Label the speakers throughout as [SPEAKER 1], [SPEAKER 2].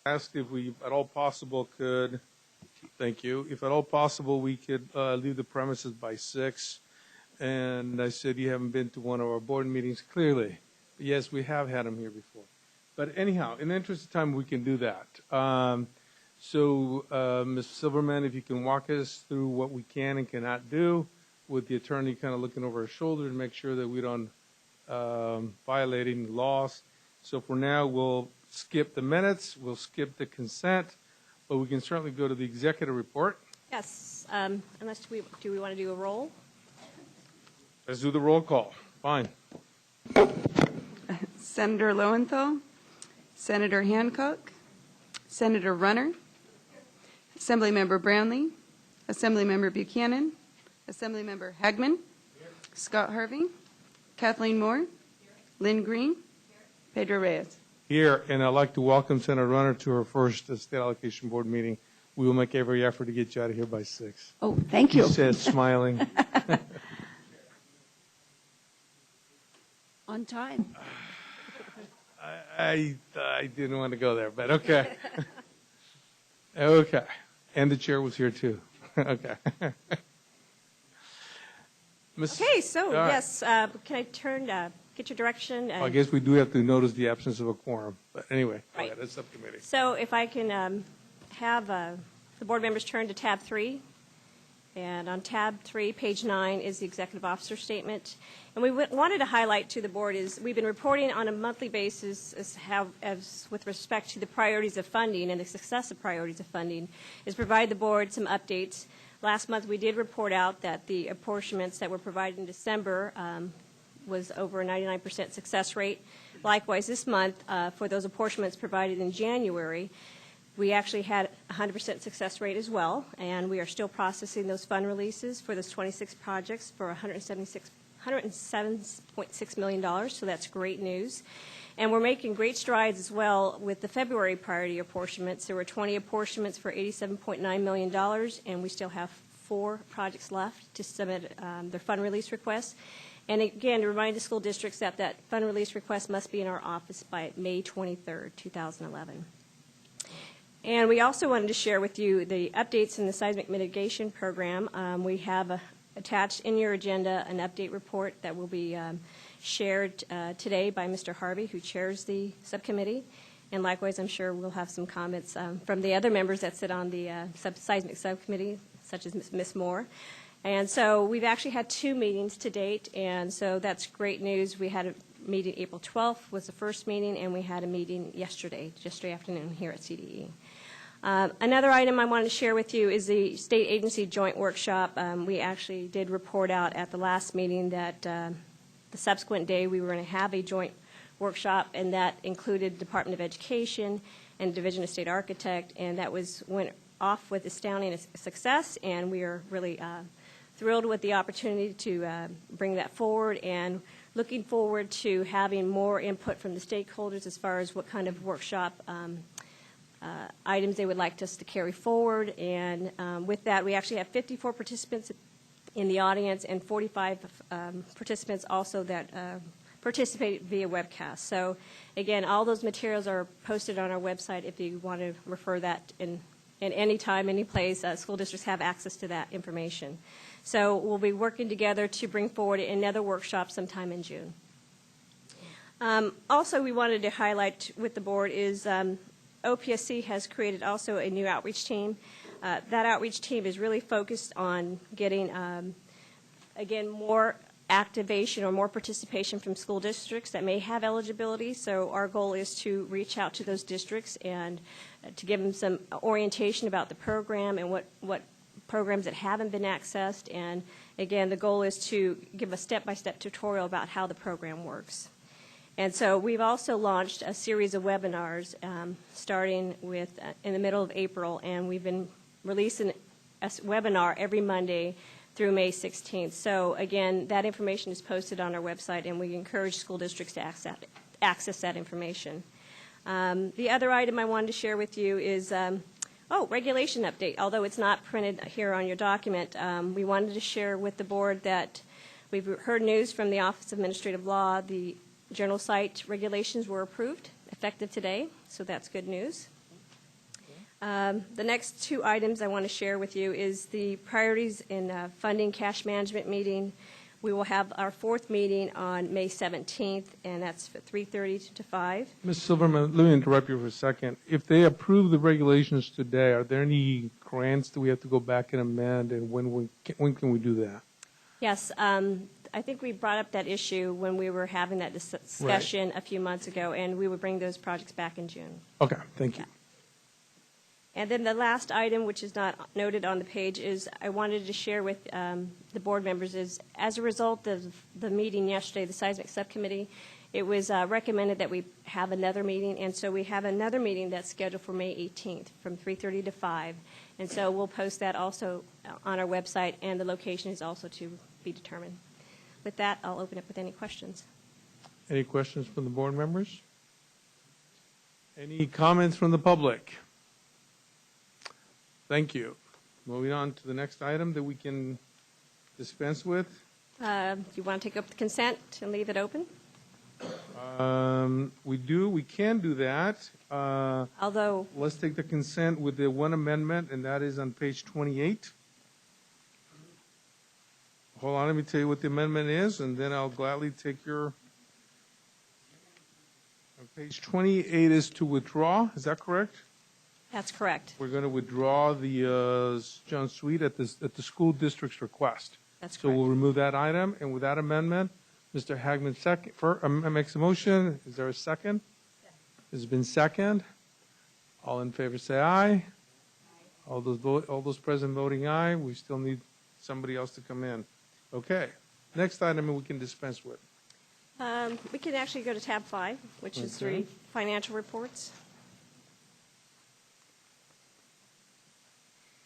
[SPEAKER 1] asked if we, at all possible, could, thank you, if at all possible, we could leave the premises by 6. And I said, you haven't been to one of our board meetings, clearly. Yes, we have had them here before. But anyhow, in the interest of time, we can do that. Ms. Silverman, if you can walk us through what we can and cannot do, with the attorney kind of looking over our shoulder to make sure that we don't violate any laws. So for now, we'll skip the minutes, we'll skip the consent, but we can certainly go to the executive report.
[SPEAKER 2] Yes, unless do we want to do a roll?
[SPEAKER 1] Let's do the roll call. Fine.
[SPEAKER 3] Senator Lowenthal, Senator Hancock, Senator Runner, Assemblymember Brownlee, Assemblymember Buchanan, Assemblymember Hagman, Scott Harvey, Kathleen Moore, Lynn Green, Pedro Reyes.
[SPEAKER 1] Here, and I'd like to welcome Senator Runner to her first State Allocation Board meeting. We will make every effort to get you out of here by 6.
[SPEAKER 3] Oh, thank you.
[SPEAKER 1] She said, smiling.
[SPEAKER 3] On time.
[SPEAKER 1] I didn't want to go there, but okay. Okay. And the chair was here too. Okay.
[SPEAKER 2] Okay, so
[SPEAKER 1] right.
[SPEAKER 2] yes, can I get your direction?
[SPEAKER 1] I guess we do have to notice the absence of a quorum, but anyway,
[SPEAKER 2] Right.
[SPEAKER 1] that's subcommittee.
[SPEAKER 2] So if I can have the board members turn to tab 3. And on tab 3, page 9, is the executive officer statement. And we wanted to highlight to the board is we've been reporting on a monthly basis as with respect to the priorities of funding and the success of priorities of funding, is provide the board some updates. Last month we did report out that the apportionments that were provided in December was over a 99% success rate. Likewise, this month, for those apportionments provided in January, we actually had a 100% success rate as well, and we are still processing those fund releases for those 26 projects for $107.6 million, so that's great news. And we're making great strides as well with the February priority apportionments. There were 20 apportionments for $87.9 million, and we still have 4 projects left to submit their fund release requests. And again, to remind the school districts that that fund release request must be in our office by May 23rd, 2011. And we also wanted to share with you the updates in the Seismic Mitigation Program. We have attached in your agenda an update report that will be shared today by Mr. Harvey, who chairs the subcommittee. And likewise, I'm sure we'll have some comments from the other members that sit on the Seismic Subcommittee, such as Ms. Moore. And so we've actually had 2 meetings to date, and so that's great news. We had a meeting April 12th was the first meeting, and we had a meeting yesterday afternoon here at CDE. Another item I wanted to share with you is the state agency joint workshop. We actually did report out at the last meeting that the subsequent day we were going to have a joint workshop, and that included Department of Education and Division of State Architect, and that went off with astounding success, and we are really thrilled with the opportunity to bring that forward and looking forward to having more input from the stakeholders as far as what kind of workshop items they would like us to carry forward. And with that, we actually have 54 participants in the audience and 45 participants also that participate via webcast. So again, all those materials are posted on our website if you want to refer that in any time, any place. School districts have access to that information. So we'll be working together to bring forward another workshop sometime in June. Also, we wanted to highlight with the board is OPSC has created also a new outreach team. That outreach team is really focused on getting, again, more activation or more participation from school districts that may have eligibility. So our goal is to reach out to those districts and to give them some orientation about the program and what programs that haven't been accessed. And again, the goal is to give a step-by-step tutorial about how the program works. And so we've also launched a series of webinars starting with in the middle of April, and we've been releasing a webinar every Monday through May 16th. So again, that information is posted on our website, and we encourage school districts to access that information. The other item I wanted to share with you is, regulation update. Although it's not printed here on your document, we wanted to share with the board that we've heard news from the Office of Administrative Law. The journal site regulations were approved, effective today, so that's good news. The next two items I want to share with you is the priorities in funding cash management meeting. We will have our fourth meeting on May 17th, and that's at 3:30 to 5.
[SPEAKER 1] Ms. Silverman, let me interrupt you for a second. If they approve the regulations today, are there any grants that we have to go back and amend, and when can we do that?
[SPEAKER 2] Yes, I think we brought up that issue when we were having that discussion a few months ago, and we would bring those projects back in June.
[SPEAKER 1] Okay, thank you.
[SPEAKER 2] And then the last item, which is not noted on the page, is I wanted to share with the board members is, as a result of the meeting yesterday, the Seismic Subcommittee, it was recommended that we have another meeting, and so we have another meeting that's scheduled for May 18th from 3:30 to 5. And so we'll post that also on our website, and the location is also to be determined. With that, I'll open up with any questions.
[SPEAKER 1] Any questions from the board members? Any comments from the public? Thank you. Moving on to the next item that we can dispense with.
[SPEAKER 2] Do you want to take up the consent and leave it open?
[SPEAKER 1] We can do that.
[SPEAKER 2] Although,
[SPEAKER 1] Let's take the consent with the one amendment, and that is on page 28. Hold on, let me tell you what the amendment is, and then I'll gladly take your... On page 28 is to withdraw, is that correct?
[SPEAKER 2] that's correct.
[SPEAKER 1] We're going to withdraw the John Suite at the school district's request.
[SPEAKER 2] That's
[SPEAKER 1] So we'll
[SPEAKER 2] correct.
[SPEAKER 1] remove that item, and with that amendment, Mr. Hagman makes a motion. Is there a second? It's been second. All in favor say aye. All those present voting aye. We still need somebody else to come in. Okay. Next item we can dispense with.
[SPEAKER 2] We can actually go to tab 5, which is
[SPEAKER 1] Okay.
[SPEAKER 2] the financial reports.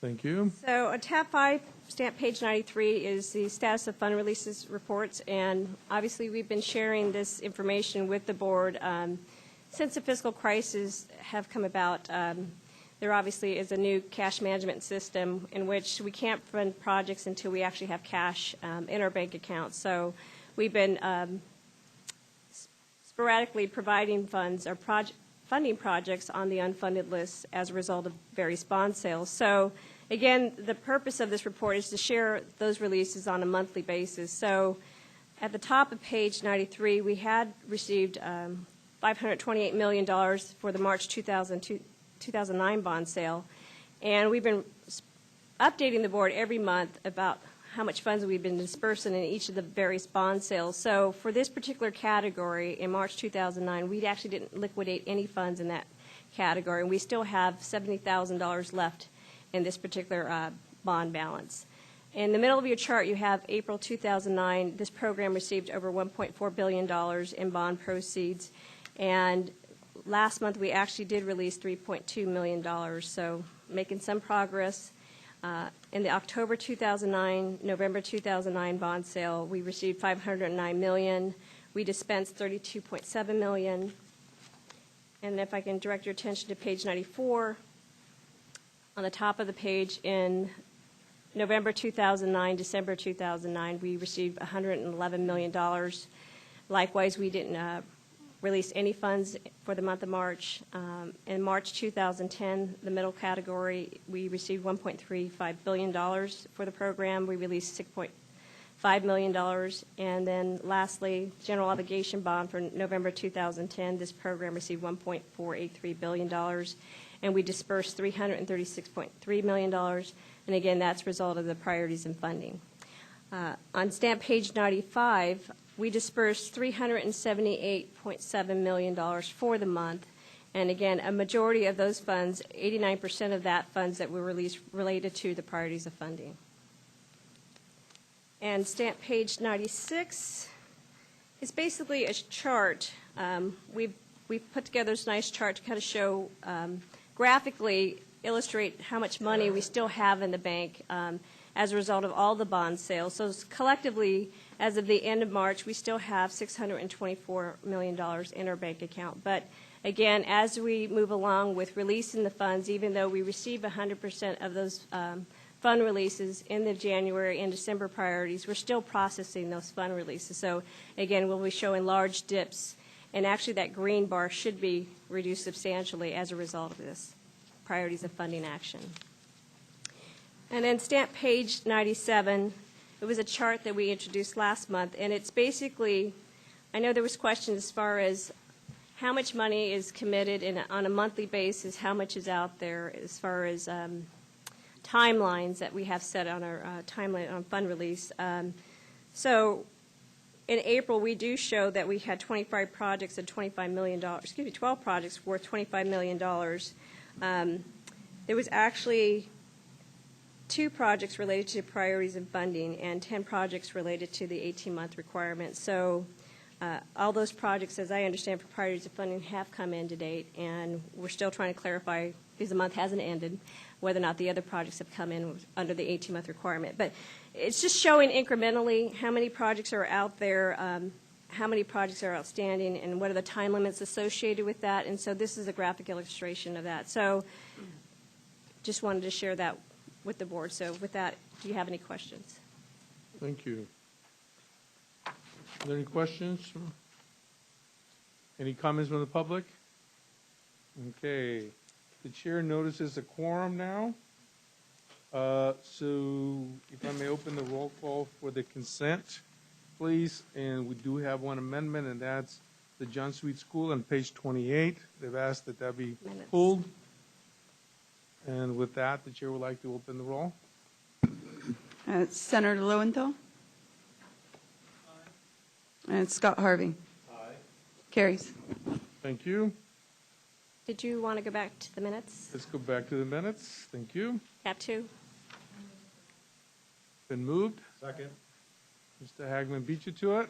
[SPEAKER 1] Thank you.
[SPEAKER 2] So on tab 5, stamp page 93 is the status of fund releases reports, and obviously we've been sharing this information with the board since the fiscal crisis have come about. There obviously is a new cash management system in which we can't fund projects until we actually have cash in our bank account. So we've been sporadically providing funds or funding projects on the unfunded list as a result of various bond sales. So again, the purpose of this report is to share those releases on a monthly basis. So at the top of page 93, we had received $528 million for the March 2009 bond sale, and we've been updating the board every month about how much funds we've been dispersing in each of the various bond sales. So for this particular category, in March 2009, we actually didn't liquidate any funds in that category, and we still have $70,000 left in this particular bond balance. In the middle of your chart, you have April 2009. This program received over $1.4 billion in bond proceeds, and last month we actually did release $3.2 million, so making some progress. In the October 2009, November 2009 bond sale, we received $509 million. We dispensed $32.7 million. And if I can direct your attention to page 94, on the top of the page in November 2009, December 2009, we received $111 million. Likewise, we didn't release any funds for the month of March. In March 2010, the middle category, we received $1.35 billion for the program. We released $6.5 million. And then lastly, general obligation bond for November 2010, this program received $1.483 billion. And we dispersed $336.3 million. And again, that's a result of the priorities in funding. On stamp page 95, we dispersed $378.7 million for the month. And again, a majority of those funds, 89% of that funds that were released related to the priorities of funding. And stamp page 96 is basically a chart. We've put together this nice chart to kind of show, graphically illustrate how much money we still have in the bank as a result of all the bond sales. So collectively, as of the end of March, we still have $624 million in our bank account. But again, as we move along with releasing the funds, even though we receive 100% of those fund releases in the January and December priorities, we're still processing those fund releases. So again, we'll be showing large dips, and actually that green bar should be reduced substantially as a result of this priorities of funding action. And then stamp page 97, it was a chart that we introduced last month, and it's basically, I know there was questions as far as how much money is committed on a monthly basis, how much is out there as far as timelines that we have set on our timeline on fund release. So in April, we do show that we had 25 projects and $25 million, 12 projects worth $25 million. There was actually 2 projects related to priorities of funding and 10 projects related to the 18-month requirement. So all those projects, as I understand, for priorities of funding have come in to date, and we're still trying to clarify, because the month hasn't ended, whether or not the other projects have come in under the 18-month requirement. But it's just showing incrementally how many projects are out there, how many projects are outstanding, and what are the time limits associated with that. And so this is a graphic illustration of that. So just wanted to share that with the board. So with that, do you have any questions?
[SPEAKER 1] Thank you. Are there any questions? Any comments from the public? Okay. The chair notices a quorum now. So if I may open the roll call for the consent, please. And we do have one amendment, and that's the John Sweet School on page 28. They've asked that that be pulled. And with that, the chair would like to open the roll.
[SPEAKER 3] Senator Lowenthal. And Scott Harvey.
[SPEAKER 1] Aye.
[SPEAKER 3] Carries.
[SPEAKER 1] Thank you.
[SPEAKER 2] Did you want to go back to the minutes?
[SPEAKER 1] Let's go back to the minutes. Thank you.
[SPEAKER 2] Tab 2.
[SPEAKER 1] Been moved.
[SPEAKER 4] Second.
[SPEAKER 1] Mr. Hagman beat you to it.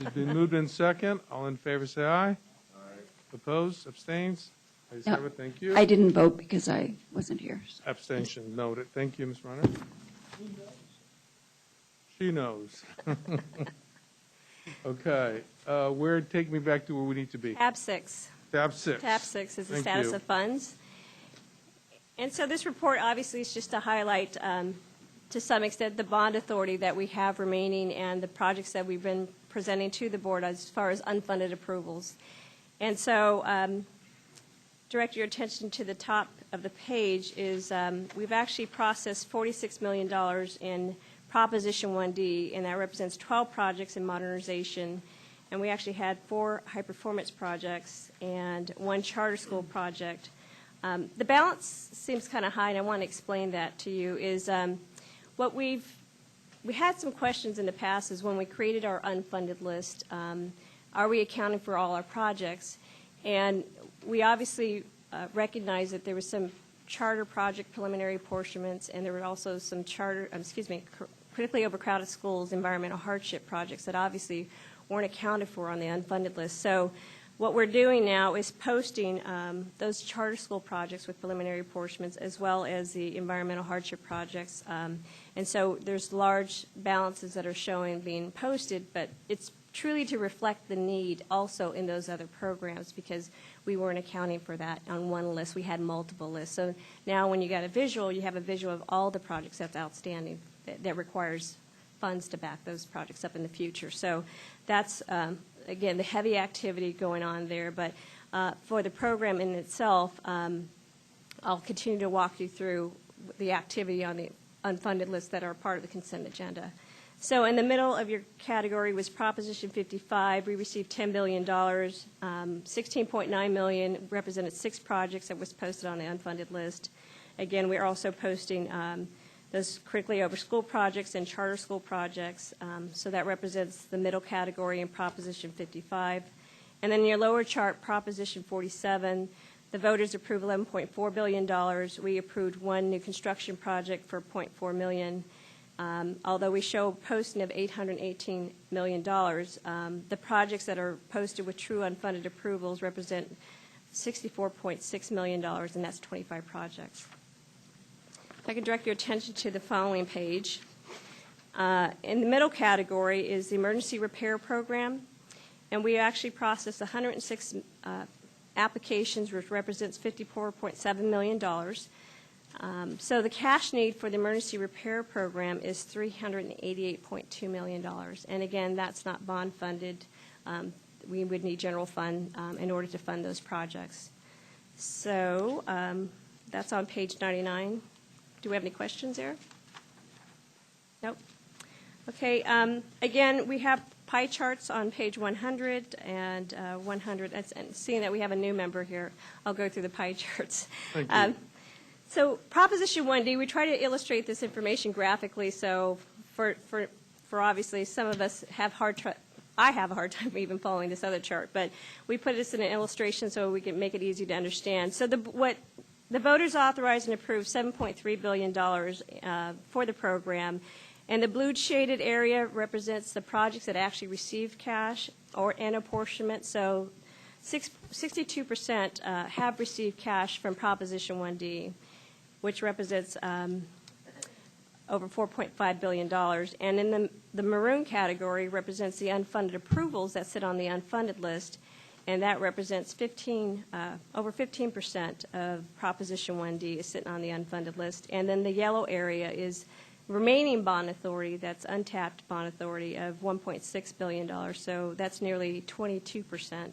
[SPEAKER 1] It's been moved in second. All in favor, say aye. Aye. Opposed? Abstains? Ayes have it. Thank you.
[SPEAKER 5] I didn't vote because I wasn't here.
[SPEAKER 1] Abstention noted. Thank you, Ms. Runner. She knows. Okay. Take me back to where we need to be.
[SPEAKER 2] Tab 6.
[SPEAKER 1] Tab 6.
[SPEAKER 2] Tab 6 is the
[SPEAKER 1] Thank
[SPEAKER 2] status
[SPEAKER 1] you.
[SPEAKER 2] of funds. And so this report obviously is just to highlight, to some extent, the bond authority that we have remaining and the projects that we've been presenting to the board as far as unfunded approvals. And so direct your attention to the top of the page is we've actually processed $46 million in Proposition 1D, and that represents 12 projects in modernization. And we actually had 4 high-performance projects and 1 charter school project. The balance seems kind of high, and I want to explain that to you, is what we had some questions in the past is when we created our unfunded list, are we accounting for all our projects? And we obviously recognize that there was some charter project preliminary apportionments, and there were also some critically overcrowded schools, environmental hardship projects that obviously weren't accounted for on the unfunded list. So what we're doing now is posting those charter school projects with preliminary apportionments as well as the environmental hardship projects. And so there's large balances that are showing being posted, but it's truly to reflect the need also in those other programs because we weren't accounting for that on one list. We had multiple lists. So now when you got a visual, you have a visual of all the projects that's outstanding that requires funds to back those projects up in the future. So that's, again, the heavy activity going on there. But for the program in itself, I'll continue to walk you through the activity on the unfunded lists that are part of the consent agenda. So in the middle of your category was Proposition 55. We received $10 billion. $16.9 million represented 6 projects that was posted on the unfunded list. Again, we're also posting those critically over school projects and charter school projects. So that represents the middle category in Proposition 55. And then in your lower chart, Proposition 47, the voters approved $11.4 billion. We approved 1 new construction project for $0.4 million. Although we show posting of $818 million, the projects that are posted with true unfunded approvals represent $64.6 million, and that's 25 projects. If I can direct your attention to the following page. In the middle category is the emergency repair program, and we actually processed 106 applications, which represents $54.7 million. So the cash need for the emergency repair program is $388.2 million. And again, that's not bond funded. We would need general fund in order to fund those projects. So that's on page 99. Do we have any questions there? Nope. Okay. Again, we have pie charts on page 100 and 100. And seeing that we have a new member here, I'll go through the pie charts.
[SPEAKER 1] Thank you.
[SPEAKER 2] So Proposition 1D, we try to illustrate this information graphically. So for obviously some of us have I have a hard time even following this other chart, but we put this in an illustration so we can make it easy to understand. So what the voters authorized and approved $7.3 billion for the program, and the blue shaded area represents the projects that actually received cash and apportionment. So 62% have received cash from Proposition 1D, which represents over $4.5 billion. And in the maroon category represents the unfunded approvals that sit on the unfunded list, and that represents over 15% of Proposition 1D is sitting on the unfunded list. And then the yellow area is remaining bond authority, that's untapped bond authority of $1.6 billion. So that's nearly 22%.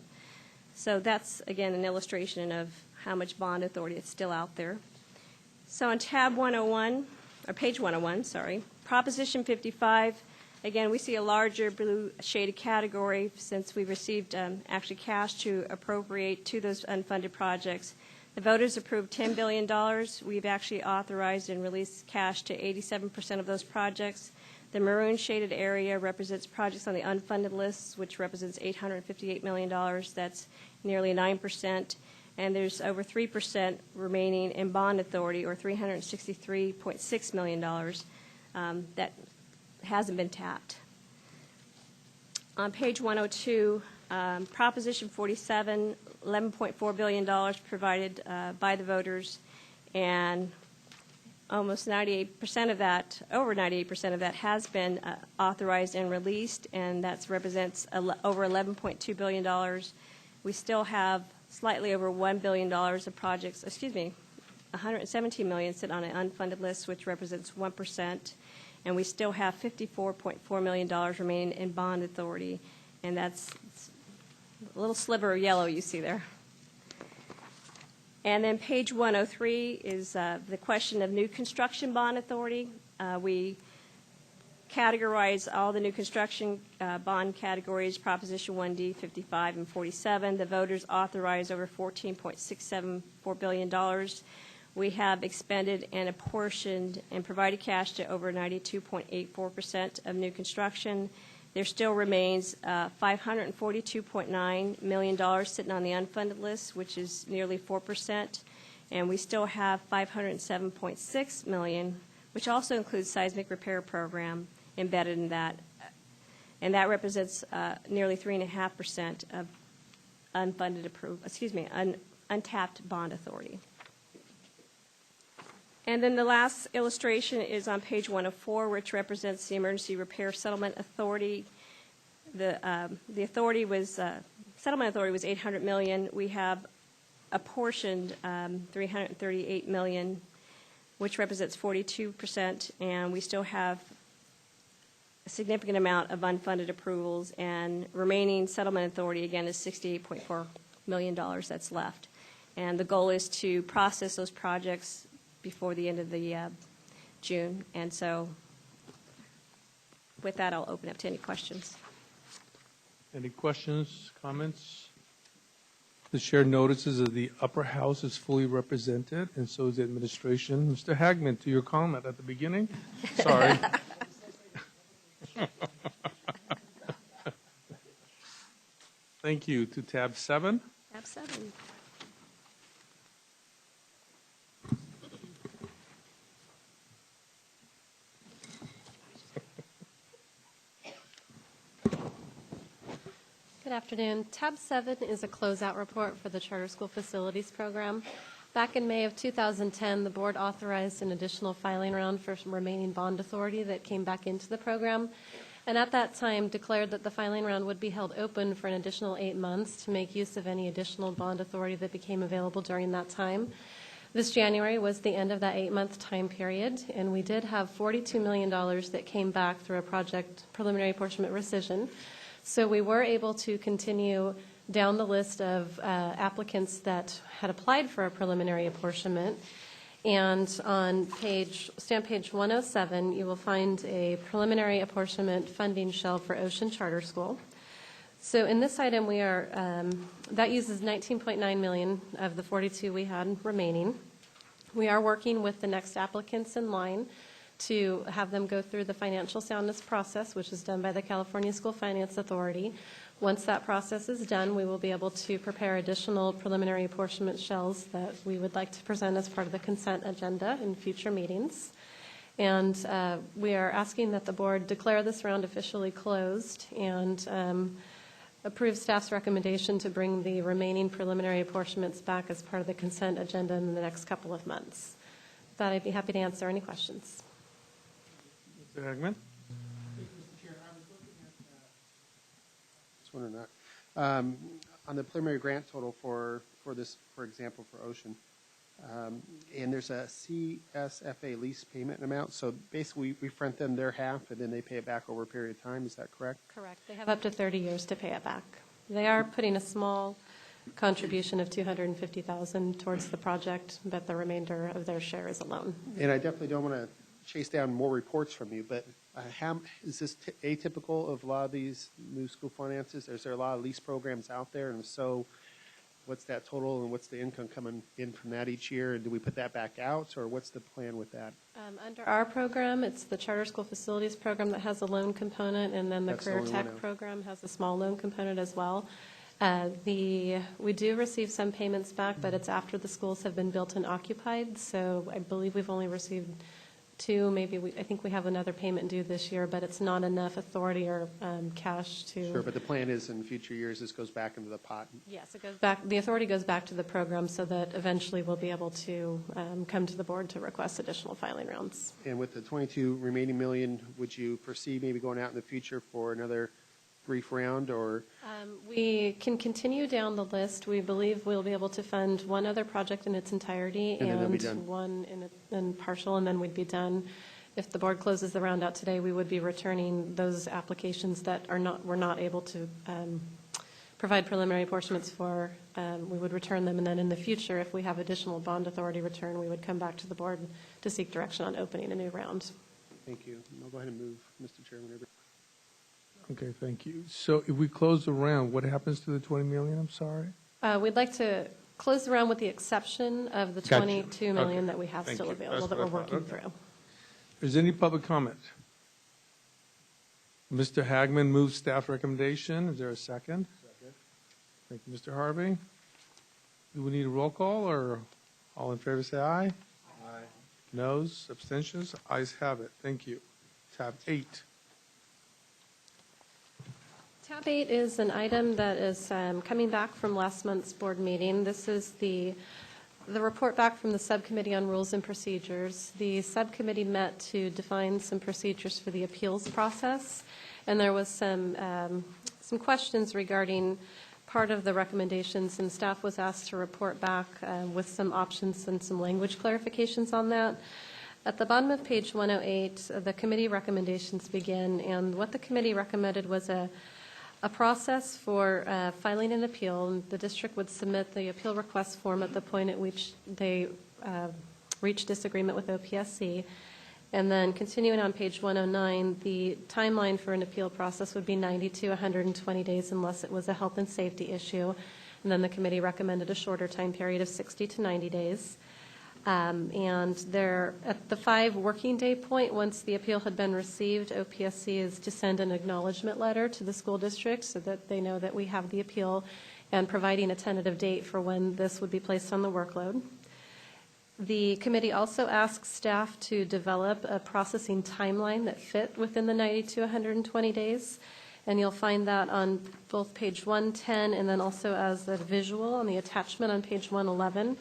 [SPEAKER 2] So that's, again, an illustration of how much bond authority is still out there. So on tab 101, or page 101, sorry, Proposition 55, again, we see a larger blue shaded category since we received actually cash to appropriate to those unfunded projects. The voters approved $10 billion. We've actually authorized and released cash to 87% of those projects. The maroon shaded area represents projects on the unfunded lists, which represents $858 million. That's nearly 9%. And there's over 3% remaining in bond authority, or $363.6 million that hasn't been tapped. On page 102, Proposition 47, $11.4 billion provided by the voters, and almost 98% of that, over 98% of that has been authorized and released, and that represents over $11.2 billion. We still have slightly over $1 billion of projects, $117 million sit on an unfunded list, which represents 1%, and we still have $54.4 million remaining in bond authority, and that's a little sliver of yellow you see there. And then page 103 is the question of new construction bond authority. We categorize all the new construction bond categories, Proposition 1D, 55, and 47. The voters authorized over $14.674 billion. We have expended and apportioned and provided cash to over 92.84% of new construction. There still remains $542.9 million sitting on the unfunded list, which is nearly 4%. And we still have $507.6 million, which also includes seismic repair program embedded in that. And that represents nearly 3.5% of untapped bond authority. And then the last illustration is on page 104, which represents the Emergency Repair Settlement Authority. The settlement authority was $800 million. We have apportioned $338 million, which represents 42%, and we still have a significant amount of unfunded approvals, and remaining settlement authority, again, is $68.4 million that's left. And the goal is to process those projects before the end of the June. And so with that, I'll open up to any questions.
[SPEAKER 1] Any questions, comments? The chair notices that the upper house is fully represented, and so is the administration. Mr. Hagman, to your comment at the beginning. Sorry. Thank you. To tab 7.
[SPEAKER 2] Tab 7.
[SPEAKER 4] Good afternoon. Tab 7 is a closeout report for the Charter School Facilities Program. Back in May of 2010, the board authorized an additional filing round for some remaining bond authority that came back into the program, and at that time declared that the filing round would be held open for an additional 8 months to make use of any additional bond authority that became available during that time. This January was the end of that 8-month time period, and we did have $42 million that came back through a project preliminary apportionment rescission. So we were able to continue down the list of applicants that had applied for a preliminary apportionment. And on stamp page 107, you will find a preliminary apportionment funding shell for Ocean Charter School. So in this item, we are, that uses 19.9 million of the 42 we had remaining. We are working with the next applicants in line to have them go through the financial soundness process, which is done by the California School Finance Authority. Once that process is done, we will be able to prepare additional preliminary apportionment shells that we would like to present as part of the consent agenda in future meetings. And we are asking that the board declare this round officially closed and approve staff's recommendation to bring the remaining preliminary apportionments back as part of the consent agenda in the next couple of months. With that, I'd be happy to answer any questions.
[SPEAKER 1] Mr. Hagman?
[SPEAKER 6] One or not. On the preliminary grant total for this, for example, for Ocean, and there's a CSFA lease payment amount. So basically, we front them their half, and then they pay it back over a period of time. Is that correct?
[SPEAKER 4] Correct. They have up to 30 years to pay it back. They are putting a small contribution of $250,000 towards the project, but the remainder of their share is a loan.
[SPEAKER 6] And I definitely don't want to chase down more reports from you, but is this atypical of a lot of these new school finances? Is there a lot of lease programs out there? And if so, what's that total and what's the income coming in from that each year? And do we put that back out, or what's the plan with that?
[SPEAKER 4] Under our program, it's the Charter School Facilities Program that has a loan component, and then the
[SPEAKER 6] That's the
[SPEAKER 4] Career
[SPEAKER 6] only
[SPEAKER 4] Tech
[SPEAKER 6] one out.
[SPEAKER 4] Program has a small loan component as well. We do receive some payments back, but it's after the schools have been built and occupied. So I believe we've only received two, maybe I think we have another payment due this year, but it's not enough authority or cash to.
[SPEAKER 6] Sure, but the plan is in future years this goes back into the pot.
[SPEAKER 4] Yes, it goes back. The authority goes back to the program so that eventually we'll be able to come to the board to request additional filing rounds.
[SPEAKER 6] And with the 22 remaining million, would you foresee maybe going out in the future for another brief round, or?
[SPEAKER 4] We can continue down the list. We believe we'll be able to fund one other project in its entirety
[SPEAKER 6] And then they'll be done.
[SPEAKER 4] one in partial, and then we'd be done. If the board closes the round out today, we would be returning those applications that we're not able to provide preliminary apportionments for. We would return them, and then in the future, if we have additional bond authority return, we would come back to the board to seek direction on opening a new round.
[SPEAKER 6] Thank you. I'll go ahead and move, Mr. Chairman.
[SPEAKER 1] Okay, thank you. So if we close the round, what happens to the 20 million? I'm sorry?
[SPEAKER 4] We'd like to close the round with the exception of the
[SPEAKER 1] Gotcha.
[SPEAKER 4] 22 million
[SPEAKER 1] Okay.
[SPEAKER 4] that we have
[SPEAKER 1] Thank
[SPEAKER 4] still
[SPEAKER 1] you.
[SPEAKER 4] available
[SPEAKER 1] That's
[SPEAKER 4] that
[SPEAKER 1] what
[SPEAKER 4] we're
[SPEAKER 1] I thought.
[SPEAKER 4] working
[SPEAKER 1] Okay.
[SPEAKER 4] through.
[SPEAKER 1] Is there any public comment? Mr. Hagman moves staff recommendation. Is there a second? Second. Thank you, Mr. Harvey. Do we need a roll call, or all in favor say aye? Aye. Noes, abstentions? Ayes have it. Thank you. Tab 8.
[SPEAKER 4] Tab 8 is an item that is coming back from last month's board meeting. This is the report back from the Subcommittee on Rules and Procedures. The subcommittee met to define some procedures for the appeals process, and there was some questions regarding part of the recommendations, and staff was asked to report back with some options and some language clarifications on that. At the bottom of page 108, the committee recommendations begin, and what the committee recommended was a process for filing an appeal. The district would submit the appeal request form at the point at which they reach disagreement with OPSC. And then continuing on page 109, the timeline for an appeal process would be 90 to 120 days unless it was a health and safety issue. And then the committee recommended a shorter time period of 60 to 90 days. And there, at the 5 working day point, once the appeal had been received, OPSC is to send an acknowledgement letter to the school district so that they know that we have the appeal, and providing a tentative date for when this would be placed on the workload. The committee also asks staff to develop a processing timeline that fit within the 90 to 120 days. And you'll find that on both page 110 and then also as a visual on the attachment on page 111.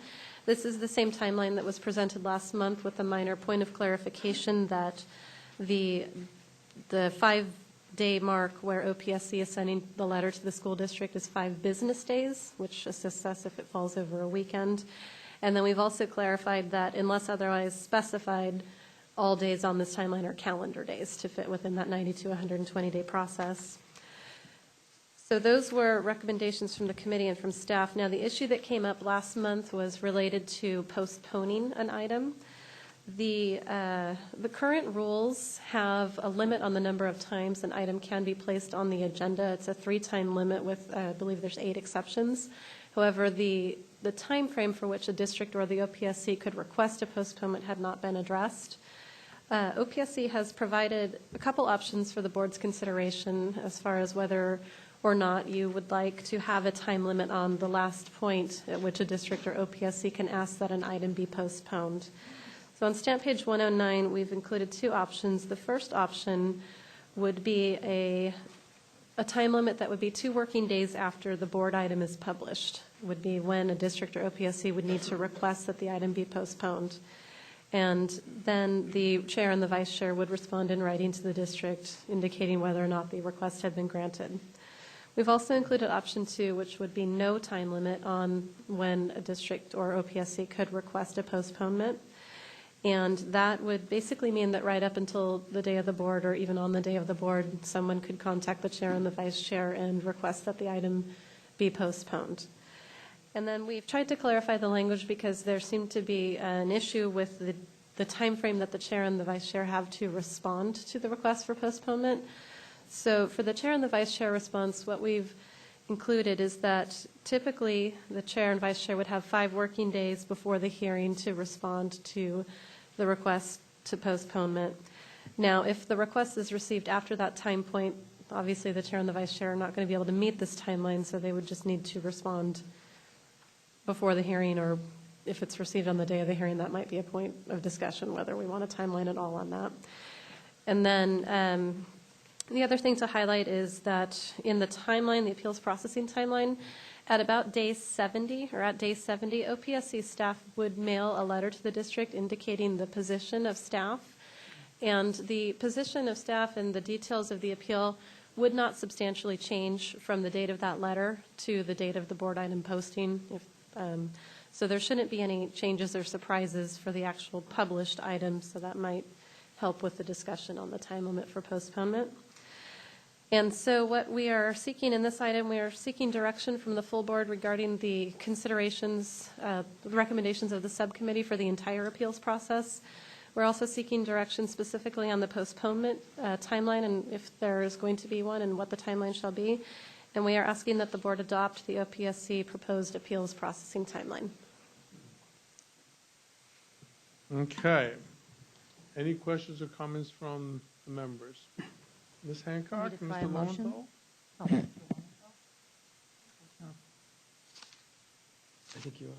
[SPEAKER 4] This is the same timeline that was presented last month, with a minor point of clarification that the 5-day mark where OPSC is sending the letter to the school district is 5 business days, which assists us if it falls over a weekend. And then we've also clarified that unless otherwise specified, all days on this timeline are calendar days to fit within that 90 to 120 day process. So those were recommendations from the committee and from staff. Now, the issue that came up last month was related to postponing an item. The current rules have a limit on the number of times an item can be placed on the agenda. It's a 3-time limit with, I believe there's 8 exceptions. However, the time frame for which a district or the OPSC could request a postponement had not been addressed. OPSC has provided a couple options for the board's consideration as far as whether or not you would like to have a time limit on the last point at which a district or OPSC can ask that an item be postponed. So on stamp page 109, we've included 2 options. The first option would be a time limit that would be 2 working days after the board item is published, would be when a district or OPSC would need to request that the item be postponed. And then the chair and the vice chair would respond in writing to the district indicating whether or not the request had been granted. We've also included option 2, which would be no time limit on when a district or OPSC could request a postponement. And that would basically mean that right up until the day of the board, or even on the day of the board, someone could contact the chair and the vice chair and request that the item be postponed. And then we've tried to clarify the language because there seemed to be an issue with the time frame that the chair and the vice chair have to respond to the request for postponement. So for the chair and the vice chair response, what we've included is that typically the chair and vice chair would have 5 working days before the hearing to respond to the request to postponement. Now, if the request is received after that time point, obviously the chair and the vice chair are not going to be able to meet this timeline, so they would just need to respond before the hearing, or if it's received on the day of the hearing, that might be a point of discussion, whether we want a timeline at all on that. And then the other thing to highlight is that in the timeline, the appeals processing timeline, at about day 70, OPSC staff would mail a letter to the district indicating the position of staff. And the position of staff and the details of the appeal would not substantially change from the date of that letter to the date of the board item posting. So there shouldn't be any changes or surprises for the actual published item, so that might help with the discussion on the time limit for postponement. And so what we are seeking in this item, we are seeking direction from the full board regarding the considerations, the recommendations of the subcommittee for the entire appeals process. We're also seeking direction specifically on the postponement timeline, and if there is going to be one, and what the timeline shall be. And we are asking that the board adopt the OPSC proposed appeals processing timeline.
[SPEAKER 1] Okay. Any questions or comments from the members? Ms. Hancock,
[SPEAKER 5] Need to try a
[SPEAKER 1] Mr.
[SPEAKER 5] motion?
[SPEAKER 1] Lowenthal?
[SPEAKER 7] I think you are.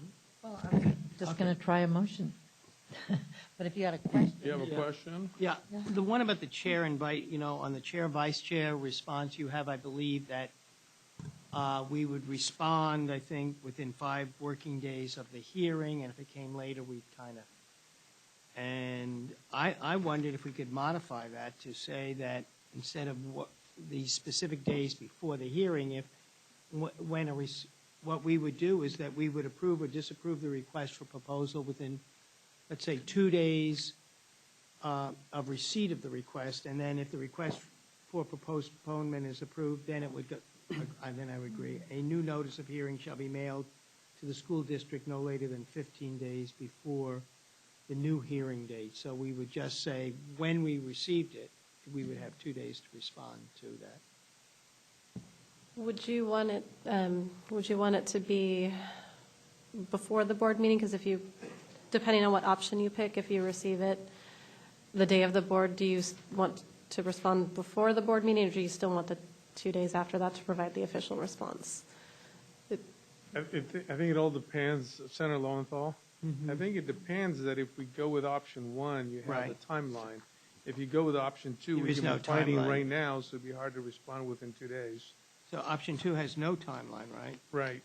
[SPEAKER 5] Well, I'm just going to try a motion. But if you had a question.
[SPEAKER 1] You have a question?
[SPEAKER 7] Yeah, the one about the chair and on the chair, vice chair response, you have, I believe, that we would respond, I think, within 5 working days of the hearing, and if it came later, we'd kind of. And I wondered if we could modify that to say that instead of the specific days before the hearing, what we would do is that we would approve or disapprove the request for proposal within, let's say, 2 days of receipt of the request, and then if the request for postponement is approved, then it would go, then I would agree. A new notice of hearing shall be mailed to the school district no later than 15 days before the new hearing date. So we would just say when we received it, we would have 2 days to respond to that.
[SPEAKER 4] Would you want it to be before the board meeting? Because if you, depending on what option you pick, if you receive it the day of the board, do you want to respond before the board meeting, or do you still want the 2 days after that to provide the official response?
[SPEAKER 1] I think it all depends, Senator Lowenthal.
[SPEAKER 7] Mm-hmm.
[SPEAKER 1] I think it depends that if we go with option 1, you have
[SPEAKER 7] Right.
[SPEAKER 1] the timeline. If you go with option 2,
[SPEAKER 7] There
[SPEAKER 1] we
[SPEAKER 7] is
[SPEAKER 1] can
[SPEAKER 7] no
[SPEAKER 1] be fighting
[SPEAKER 7] timeline.
[SPEAKER 1] right now, so it'd be hard to respond within 2 days.
[SPEAKER 7] So option 2 has no timeline, right?
[SPEAKER 1] Right.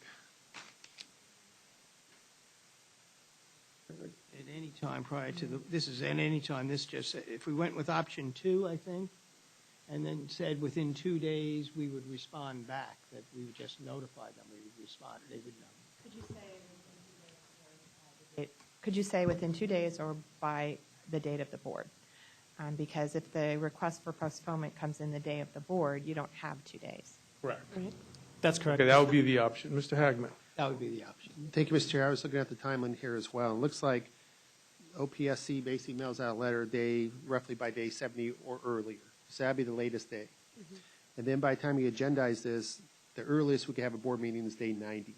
[SPEAKER 7] At any time prior to this is at any time, this just, if we went with option 2, I think, and then said within 2 days, we would respond back, that we would just notify them, we would respond, they would know.
[SPEAKER 8] Could you say within 2 days or by the date of the board? Because if the request for postponement comes in the day of the board, you don't have 2 days.
[SPEAKER 1] Correct.
[SPEAKER 9] That's correct.
[SPEAKER 1] Okay, that would be the option. Mr. Hagman?
[SPEAKER 7] That would be the option.
[SPEAKER 6] Thank you, Mr. Chair. I was looking at the timeline here as well. It looks like OPSC basically mails out a letter roughly by day 70 or earlier. So that'd be the latest day. And then by the time you agendize this, the earliest we could have a board meeting is day 90.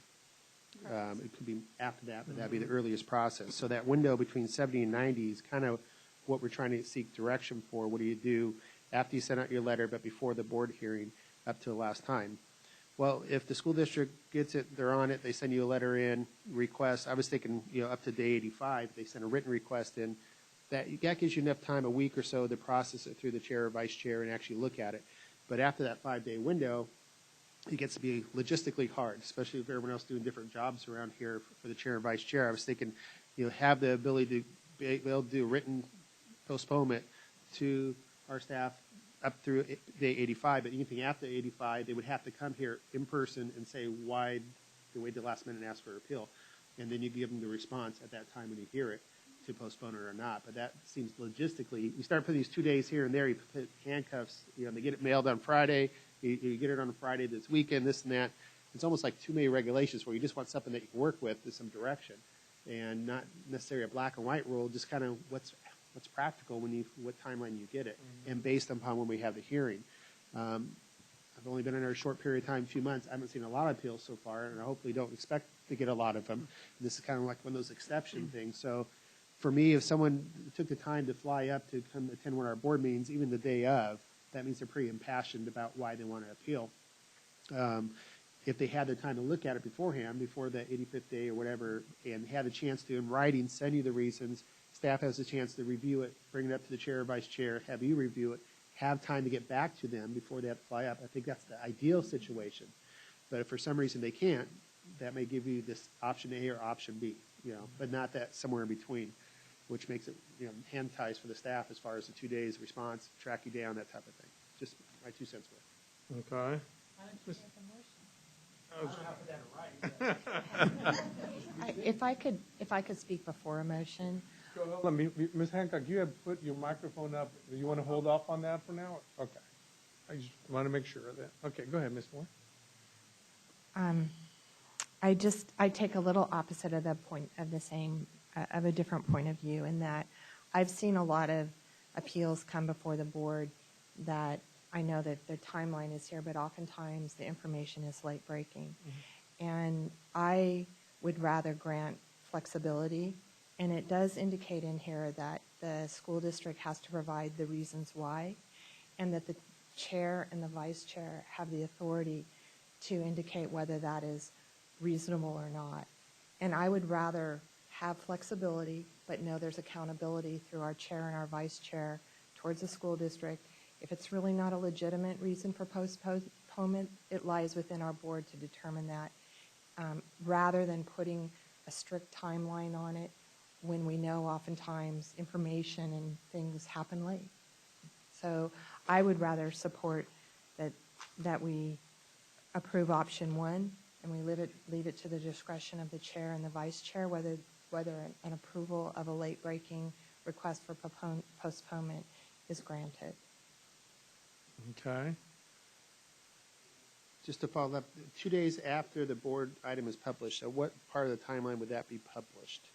[SPEAKER 6] It could be after that, but that'd be the earliest process. So that window between 70 and 90 is kind of what we're trying to seek direction for. What do you do after you send out your letter, but before the board hearing up to the last time? Well, if the school district gets it, they're on it, they send you a letter in, request. I was thinking, up to day 85, they send a written request in. That gives you enough time, a week or so, to process it through the chair or vice chair and actually look at it. But after that 5-day window, it gets to be logistically hard, especially if everyone else doing different jobs around here for the chair and vice chair. I was thinking, have the ability to be able to do written postponement to our staff up through day 85, but anything after 85, they would have to come here in person and say why they wait the last minute and ask for appeal. And then you give them the response at that time when you hear it to postpone it or not. But that seems logistically, you start putting these 2 days here and there, you put handcuffs, they get it mailed on Friday, you get it on a Friday this weekend, this and that. It's almost like too many regulations where you just want something that you can work with some direction and not necessarily a black and white rule, just kind of what's practical what timeline you get it, and based upon when we have the hearing. I've only been in there a short period of time, 2 months. I haven't seen a lot of appeals so far, and I hopefully don't expect to get a lot of them. This is kind of like one of those exception things. So for me, if someone took the time to fly up to come attend one of our board meetings, even the day of, that means they're pretty impassioned about why they want to appeal. If they had the time to look at it beforehand, before the 85th day or whatever, and had a chance to, in writing, send you the reasons, staff has a chance to review it, bring it up to the chair or vice chair, have you review it, have time to get back to them before they have to fly up. I think that's the ideal situation. But if for some reason they can't, that may give you this option A or option B, but not that somewhere in between, which makes it, hand ties for the staff as far as the 2 days response, track you down, that type of thing. Just my 2 cents worth.
[SPEAKER 1] Okay.
[SPEAKER 8] If I could speak before a motion.
[SPEAKER 1] Let me, Ms. Hancock, you have put your microphone up. Do you want to hold off on that for now? Okay. I just want to make sure of that. Okay, go ahead, Ms. Moore.
[SPEAKER 8] I take a little opposite of the point of of a different point of view, in that I've seen a lot of appeals come before the board that I know that the timeline is here, but oftentimes the information is late breaking. Mm-hmm. And I would rather grant flexibility, and it does indicate in here that the school district has to provide the reasons why, and that the chair and the vice chair have the authority to indicate whether that is reasonable or not. And I would rather have flexibility, but know there's accountability through our chair and our vice chair towards the school district. If it's really not a legitimate reason for postponement, it lies within our board to determine that, rather than putting a strict timeline on it when we know oftentimes information and things happen late. So I would rather support that we approve option 1, and we leave it to the discretion of the chair and the vice chair whether an approval of a late breaking request for postponement is granted.
[SPEAKER 1] Okay.
[SPEAKER 6] Just to follow up, 2 days after the board item is published, so what part of the timeline would that be published?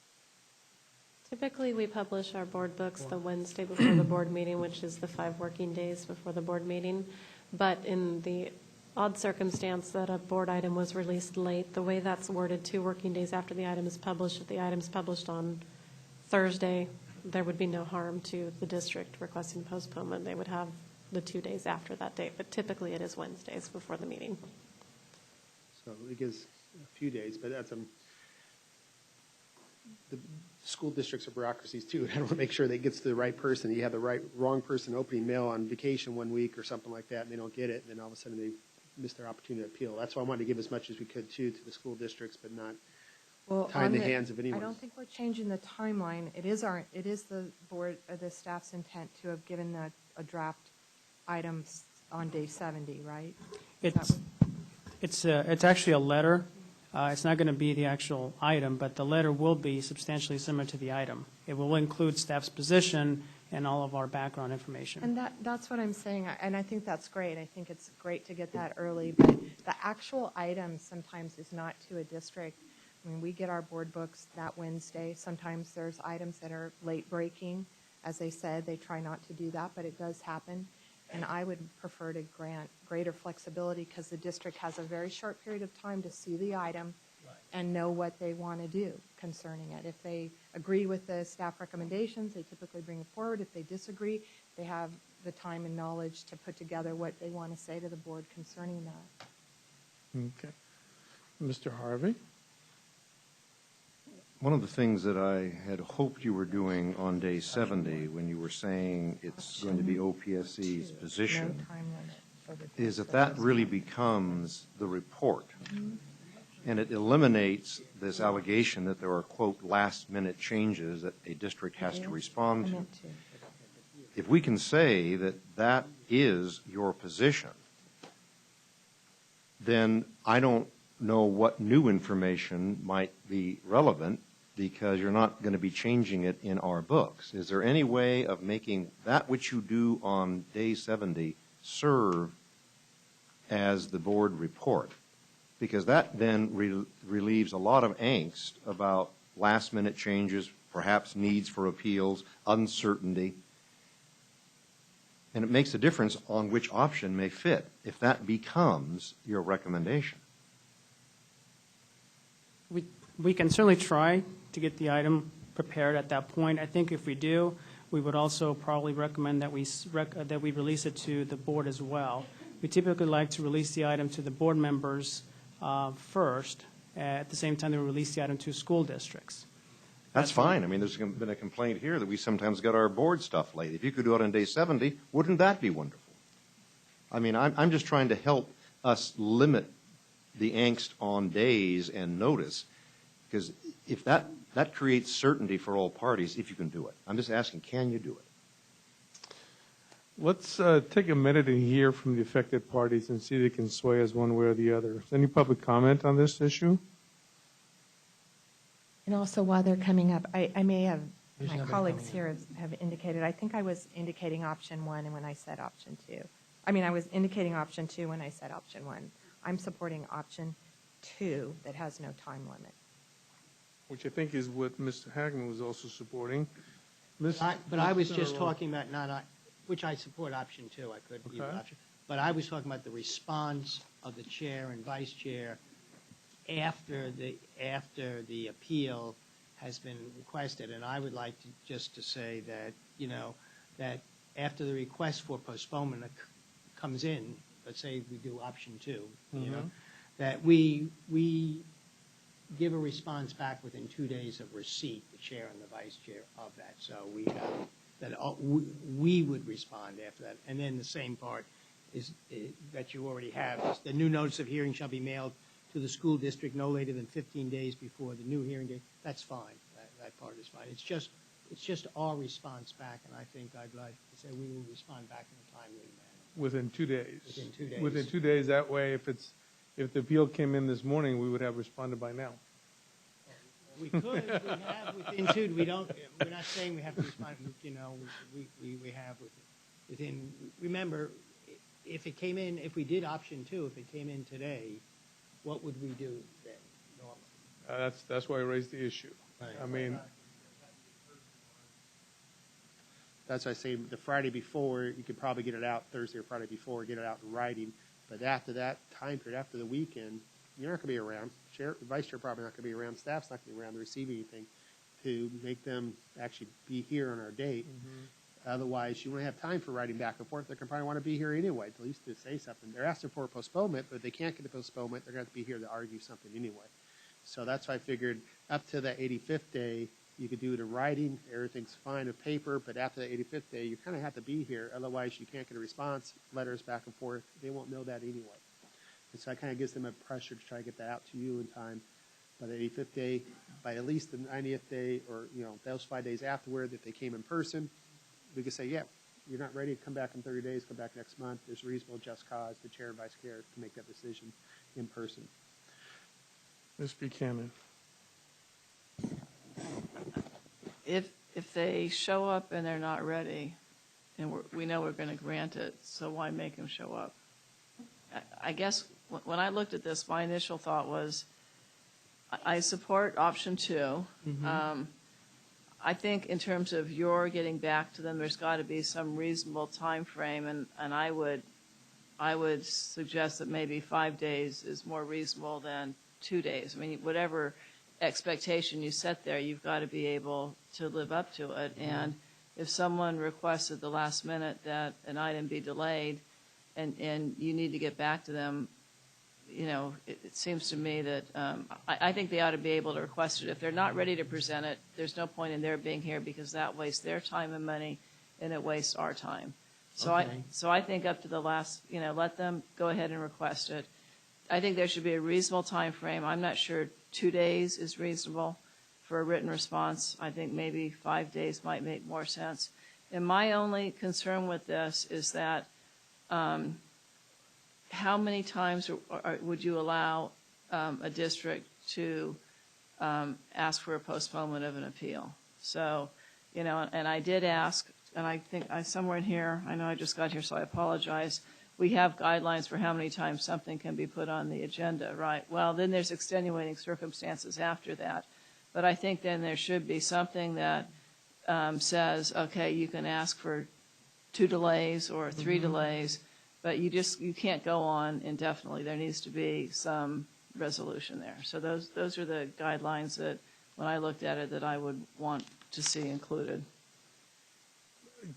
[SPEAKER 4] Typically, we publish our board books the Wednesday before the board meeting, which is the 5 working days before the board meeting. But in the odd circumstance that a board item was released late, the way that's worded, 2 working days after the item is published, if the item's published on Thursday, there would be no harm to the district requesting postponement. They would have the 2 days after that date, but typically it is Wednesdays before the meeting.
[SPEAKER 6] So it gives a few days, but that's the school districts are bureaucracies too. I want to make sure that it gets to the right person. You have the wrong person opening mail on vacation 1 week or something like that, and they don't get it, and then all of a sudden they miss their opportunity to appeal. That's why I wanted to give as much as we could too to the school districts, but not tie in the hands of anyone.
[SPEAKER 8] I don't think we're changing the timeline. It is the board, the staff's intent to have given a draft items on day 70, right?
[SPEAKER 9] It's actually a letter. It's not going to be the actual item, but the letter will be substantially similar to the item. It will include staff's position and all of our background information.
[SPEAKER 8] And that's what I'm saying, and I think that's great. I think it's great to get that early, but the actual item sometimes is not to a district. I mean, we get our board books that Wednesday. Sometimes there's items that are late breaking. As they said, they try not to do that, but it does happen. And I would prefer to grant greater flexibility because the district has a very short period of time to see the item and know what they want to do concerning it. If they agree with the staff recommendations, they typically bring it forward. If they disagree, they have the time and knowledge to put together what they want to say to the board concerning that.
[SPEAKER 1] Okay. Mr. Harvey?
[SPEAKER 10] One of the things that I had hoped you were doing on day 70, when you were saying it's going to be OPSC's position,
[SPEAKER 8] No time limit for the
[SPEAKER 10] is that really becomes the report. And it eliminates this allegation that there are, quote, last-minute changes that a district has to respond
[SPEAKER 8] I
[SPEAKER 10] to.
[SPEAKER 8] meant to.
[SPEAKER 10] If we can say that that is your position, then I don't know what new information might be relevant because you're not going to be changing it in our books. Is there any way of making that which you do on day 70 serve as the board report? Because that then relieves a lot of angst about last-minute changes, perhaps needs for appeals, uncertainty. And it makes a difference on which option may fit if that becomes your recommendation.
[SPEAKER 9] We can certainly try to get the item prepared at that point. I think if we do, we would also probably recommend that we release it to the board as well. We typically like to release the item to the board members first. At the same time, they release the item to school districts.
[SPEAKER 10] That's fine. I mean, there's been a complaint here that we sometimes get our board stuff late. If you could do it on day 70, wouldn't that be wonderful? I mean, I'm just trying to help us limit the angst on days and notice, because if that creates certainty for all parties, if you can do it. I'm just asking, can you do it?
[SPEAKER 1] Let's take a minute and hear from the affected parties and see if they can sway us one way or the other. Is there any public comment on this issue?
[SPEAKER 8] And also, while they're coming up, I may have, my colleagues here have indicated, I think I was indicating option 1 and when I said option 2. I mean, I was indicating option 2 when I said option 1. I'm supporting option 2 that has no time limit.
[SPEAKER 1] Which I think is what Mr. Hagman was also supporting.
[SPEAKER 7] But I was just talking about which I support option 2. I could either option. But I was talking about the response of the chair and vice chair after the appeal has been requested. And I would like to say that, that after the request for postponement comes in, let's say we do option 2, that we give a response back within 2 days of receipt, the chair and the vice chair of that. So we have that we would respond after that. And then the same part is that you already have. The new notice of hearing shall be mailed to the school district no later than 15 days before the new hearing date. That's fine. That part is fine. It's just our response back, and I think I'd like to say we will respond back in a timely manner.
[SPEAKER 1] Within 2 days.
[SPEAKER 7] Within 2 days.
[SPEAKER 1] Within 2 days. That way, if the appeal came in this morning, we would have responded by now.
[SPEAKER 7] We could. We have within 2. We're not saying we have to respond. We have within. Remember, if it came in, if we did option 2, if it came in today, what would we do then normally?
[SPEAKER 1] That's why I raised the issue.
[SPEAKER 7] Right.
[SPEAKER 1] I mean,
[SPEAKER 6] That's why I say the Friday before, you could probably get it out Thursday or Friday before, get it out in writing. But after that time period, after the weekend, you're not going to be around. Vice chair probably not going to be around. Staff's not going to be around to receive anything to make them actually be here on our date. Otherwise, you won't have time for writing back and forth. They're going to probably want to be here anyway, at least to say something. They're asking for a postponement, but if they can't get a postponement, they're going to have to be here to argue something anyway. So that's why I figured up to the 85th day, you could do it in writing. Everything's fine with paper, but after the 85th day, you kind of have to be here. Otherwise, you can't get a response, letters back and forth. They won't know that anyway. And so it kind of gives them a pressure to try to get that out to you in time. By the 85th day, by at least the 90th day, or those 5 days afterward, if they came in person, we could say, yeah, you're not ready to come back in 30 days, come back next month. There's reasonable just cause. The chair and vice chair can make that decision in person.
[SPEAKER 1] Ms. Buchanan.
[SPEAKER 3] If
[SPEAKER 11] if they show up and they're not ready, and we know we're going to grant it, so why make them show up? I guess when I looked at this, my initial thought was, I support option 2. I think in terms of your getting back to them, there's got to be some reasonable time frame, and I would suggest that maybe 5 days is more reasonable than 2 days. I mean, whatever expectation you set there, you've got to be able to live up to it. And if someone requests at the last minute that an item be delayed, and you need to get back to them, you know, it seems to me that I think they ought to be able to request it. If they're not ready to present it, there's no point in their being here, because that wastes their time and money, and it wastes our time. So I think up to the last, you know, let them go ahead and request it. I think there should be a reasonable time frame. I'm not sure 2 days is reasonable for a written response. I think maybe 5 days might make more sense. And my only concern with this is that how many times would you allow a district to ask for a postponement of an appeal? So, you know, and I did ask, and I think somewhere in here, I know I just got here, so I apologize, we have guidelines for how many times something can be put on the agenda, right? Well, then there's extenuating circumstances after that. But I think then there should be something that says, okay, you can ask for 2 delays or 3 delays, but you can't go on indefinitely. There needs to be some resolution there. So those are the guidelines that, when I looked at it, that I would want to see included.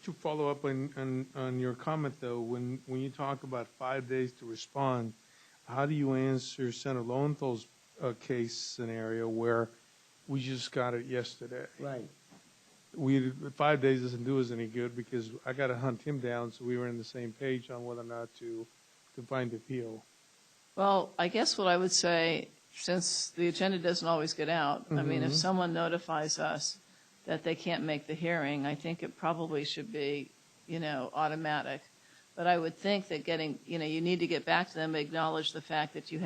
[SPEAKER 1] To follow up on your comment, though, when you talk about 5 days to respond, how do you answer Senator Lowenthal's case scenario where we just got it yesterday?
[SPEAKER 7] Right.
[SPEAKER 1] 5 days doesn't do us any good, because I got to hunt him down, so we were on the same page on whether or not to find appeal.
[SPEAKER 11] Well, I guess what I would say, since the agenda doesn't always get out, I mean, if someone notifies us that they can't make the hearing, I think it probably should be, you know, automatic. But I would think that you need to get back to them, acknowledge the fact that you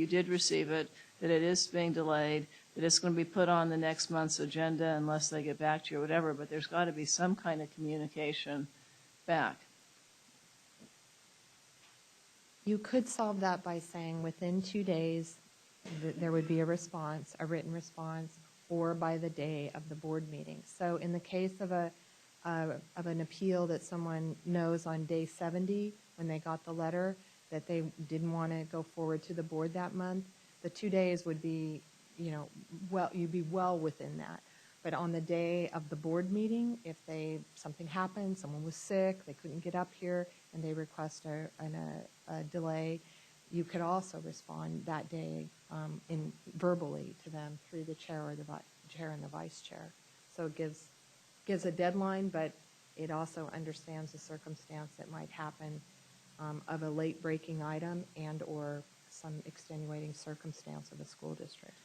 [SPEAKER 11] did receive it, that it is being delayed, that it's going to be put on the next month's agenda unless they get back to you or whatever, but there's got to be some kind of communication back.
[SPEAKER 8] You could solve that by saying within 2 days, there would be a response, a written response, or by the day of the board meeting. So in the case of an appeal that someone knows on day 70, when they got the letter, that they didn't want to go forward to the board that month, the 2 days would be, you know, well, you'd be well within that. But on the day of the board meeting, if something happened, someone was sick, they couldn't get up here, and they request a delay, you could also respond that day verbally to them through the chair or the chair and the vice chair. So it gives a deadline, but it also understands the circumstance that might happen of a late breaking item and or some extenuating circumstance of the school district.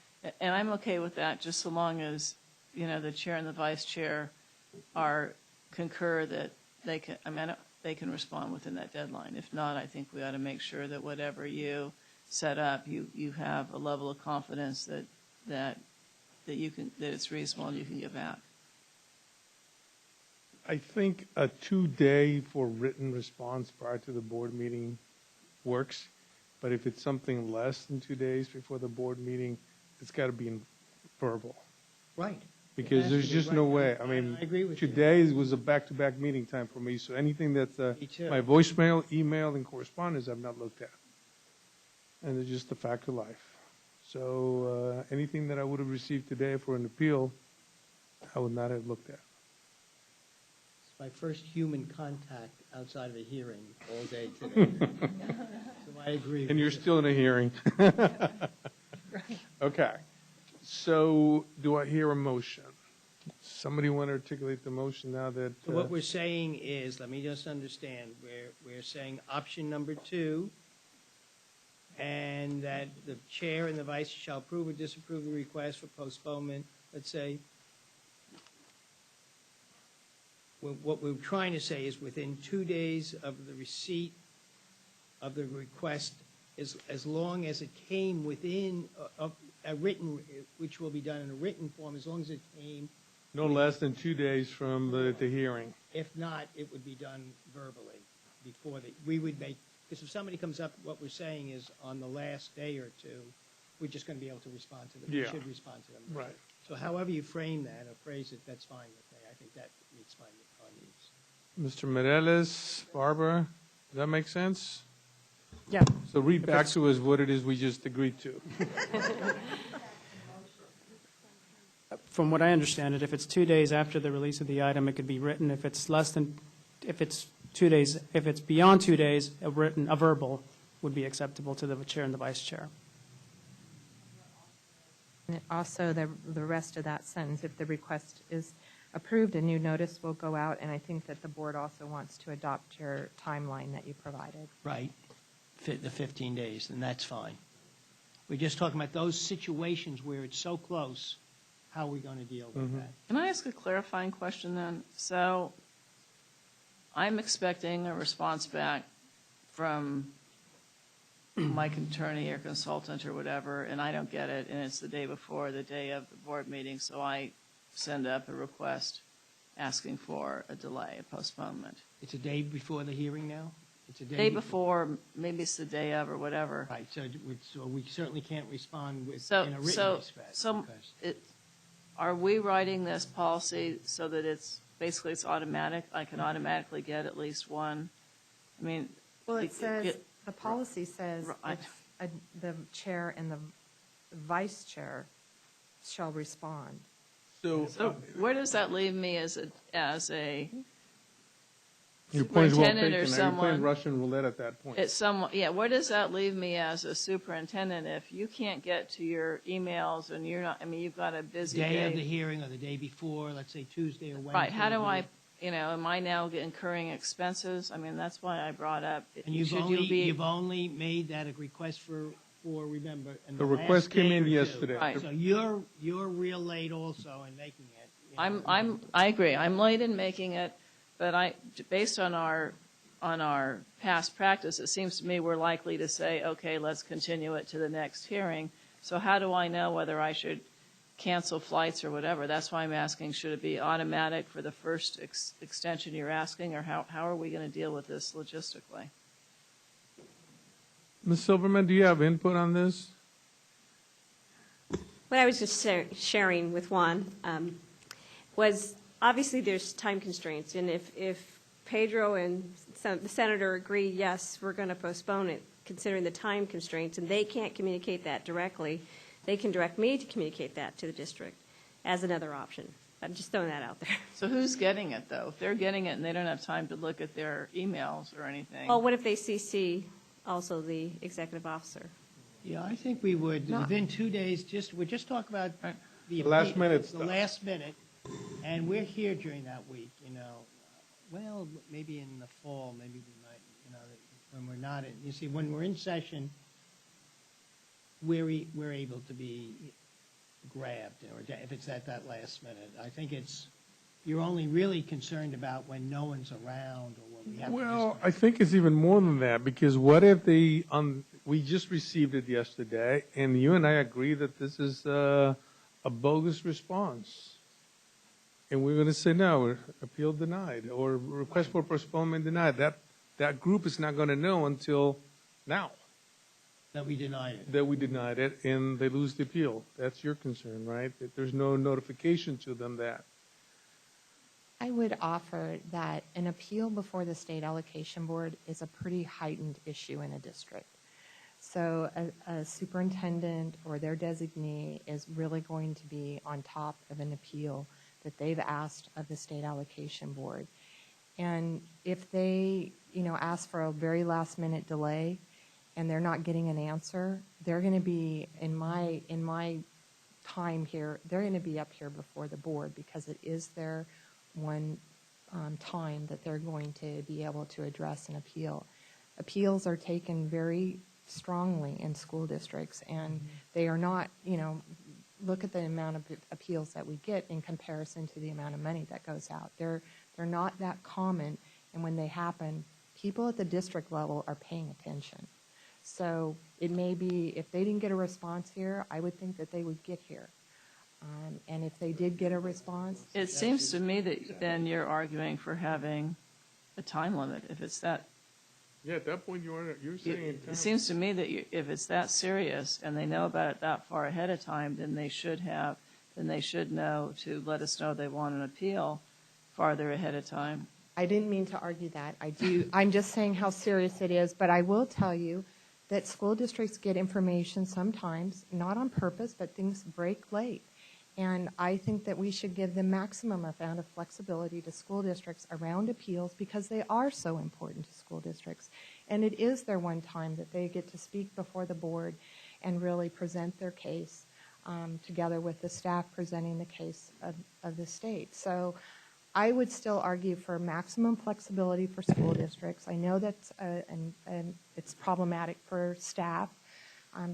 [SPEAKER 11] And I'm okay with that, just so long as, you know, the chair and the vice chair concur that they can respond within that deadline. If not, I think we ought to make sure that whatever you set up, you have a level of confidence that it's reasonable and you can get back.
[SPEAKER 1] I think a 2-day for written response prior to the board meeting works, but if it's something less than 2 days before the board meeting, it's got to be verbal.
[SPEAKER 7] Right.
[SPEAKER 1] Because there's just no way. I mean,
[SPEAKER 7] I agree with you.
[SPEAKER 1] today was a back-to-back meeting time for me, so anything that's
[SPEAKER 7] Me too.
[SPEAKER 1] my voicemail, email, and correspondence, I've not looked at. And it's just a fact of life. So anything that I would have received today for an appeal, I would not have looked at.
[SPEAKER 7] It's my first human contact outside of a hearing all day today. So I agree.
[SPEAKER 1] And you're still in a hearing. Okay. So do I hear a motion? Somebody want to articulate the motion now that...
[SPEAKER 7] So what we're saying is, let me just understand, we're saying option number 2, and that the chair and the vice shall approve or disapprove the request for postponement, let's say. What we're trying to say is within 2 days of the receipt of the request, as long as it came within a written, which will be done in a written form, as long as it came
[SPEAKER 1] No less than 2 days from the hearing.
[SPEAKER 7] If not, it would be done verbally before we would make, because if somebody comes up, what we're saying is on the last day or two, we're just going to be able to respond to them. We
[SPEAKER 1] Yeah.
[SPEAKER 7] should respond to them.
[SPEAKER 1] Right.
[SPEAKER 7] So however you frame that or phrase it, that's fine with me. I think that meets our needs.
[SPEAKER 1] Mr. Mireles, Barbara, does that make sense?
[SPEAKER 9] Yeah.
[SPEAKER 1] So read back to us what it is we just agreed to.
[SPEAKER 9] From what I understand it, if it's 2 days after the release of the item, it could be written. If it's if it's 2 days, if it's beyond 2 days, a verbal would be acceptable to the chair and the vice chair.
[SPEAKER 8] And also, the rest of that sentence, if the request is approved, a new notice will go out, and I think that the board also wants to adopt your timeline that you provided.
[SPEAKER 7] Right. The 15 days, and that's fine. We're just talking about those situations where it's so close, how are we going to deal with that?
[SPEAKER 11] Can I ask a clarifying question then? So I'm expecting a response back from my attorney or consultant or whatever, and I don't get it, and it's the day before, the day of the board meeting, so I send up a request asking for a delay, a postponement.
[SPEAKER 7] It's a day before the hearing now? It's a
[SPEAKER 11] Day before, maybe it's the day of or whatever.
[SPEAKER 7] Right, so we certainly can't respond in
[SPEAKER 11] So,
[SPEAKER 7] a written
[SPEAKER 11] so,
[SPEAKER 7] respect.
[SPEAKER 11] so, are we writing this policy so that it's automatic? I can automatically get at least one? I mean.
[SPEAKER 8] Well, it says, the policy says
[SPEAKER 11] Right.
[SPEAKER 8] if the chair and the vice chair shall respond.
[SPEAKER 1] So
[SPEAKER 11] where does that leave me as a
[SPEAKER 1] your point is well
[SPEAKER 11] superintendent
[SPEAKER 1] taken.
[SPEAKER 11] or
[SPEAKER 1] Now, you're
[SPEAKER 11] someone?
[SPEAKER 1] playing Russian roulette at that point.
[SPEAKER 11] Where does that leave me as a superintendent if you can't get to your emails and you're not, I mean, you've got a busy day?
[SPEAKER 7] Day of the hearing or the day before, let's say Tuesday or Wednesday.
[SPEAKER 11] Right, how do I, am I now incurring expenses? I mean, that's why I brought up.
[SPEAKER 7] And you've only made that a request for remember. And
[SPEAKER 1] The request
[SPEAKER 7] last
[SPEAKER 1] came
[SPEAKER 7] day
[SPEAKER 1] in
[SPEAKER 7] or two.
[SPEAKER 1] yesterday.
[SPEAKER 11] Right.
[SPEAKER 7] So you're real late also in making it.
[SPEAKER 11] I agree, I'm late in making it, but based on our past practice, it seems to me we're likely to say, okay, let's continue it to the next hearing. So how do I know whether I should cancel flights or whatever? That's why I'm asking, should it be automatic for the first extension you're asking, or how are we going to deal with this logistically?
[SPEAKER 1] Ms. Silverman, do you have input on this?
[SPEAKER 2] What I was just sharing with Juan was, obviously, there's time constraints, and if Pedro and the senator agree, yes, we're going to postpone it, considering the time constraints, and they can't communicate that directly, they can direct me to communicate that to the district as another option. I'm just throwing that out there.
[SPEAKER 11] So who's getting it, though? If they're getting it and they don't have time to look at their emails or anything?
[SPEAKER 2] Well, what if they CC also the executive officer?
[SPEAKER 7] Yeah, I think we would, within 2 days, we're just talking about the
[SPEAKER 1] last minute
[SPEAKER 7] the
[SPEAKER 1] stuff.
[SPEAKER 7] last minute, and we're here during that week, well, maybe in the fall, maybe we might, when we're not in, you see, when we're in session, we're able to be grabbed, or if it's at that last minute. I think you're only really concerned about when no one's around or when we have to
[SPEAKER 1] Well, I think it's even more than that, because what if we just received it yesterday, and you and I agree that this is a bogus response, and we're going to say, no, appeal denied, or request for postponement denied. That group is not going to know until now
[SPEAKER 7] that we denied it.
[SPEAKER 1] that we denied it, and they lose the appeal. That's your concern, right? That there's no notification to them that.
[SPEAKER 8] I would offer that an appeal before the State Allocation Board is a pretty heightened issue in a district. So a superintendent or their designee is really going to be on top of an appeal that they've asked of the State Allocation Board. And if they, ask for a very last-minute delay and they're not getting an answer, they're going to be, in my time here, they're going to be up here before the board, because it is their one time that they're going to be able to address an appeal. Appeals are taken very strongly in school districts, and they are not, look at the amount of appeals that we get in comparison to the amount of money that goes out. They're not that common, and when they happen, people at the district level are paying attention. So it may be, if they didn't get a response here, I would think that they would get here. And if they did get a response,
[SPEAKER 11] It seems to me that then you're arguing for having a time limit. If it's that,
[SPEAKER 1] Yeah, at that point, you're saying.
[SPEAKER 11] it seems to me that if it's that serious and they know about it that far ahead of time, then they should know to let us know they want an appeal farther ahead of time.
[SPEAKER 8] I didn't mean to argue that. I'm just saying how serious it is, but I will tell you that school districts get information sometimes, not on purpose, but things break late. And I think that we should give the maximum amount of flexibility to school districts around appeals because they are so important to school districts. And it is their one time that they get to speak before the board and really present their case together with the staff presenting the case of the state. So I would still argue for maximum flexibility for school districts. I know that's and it's problematic for staff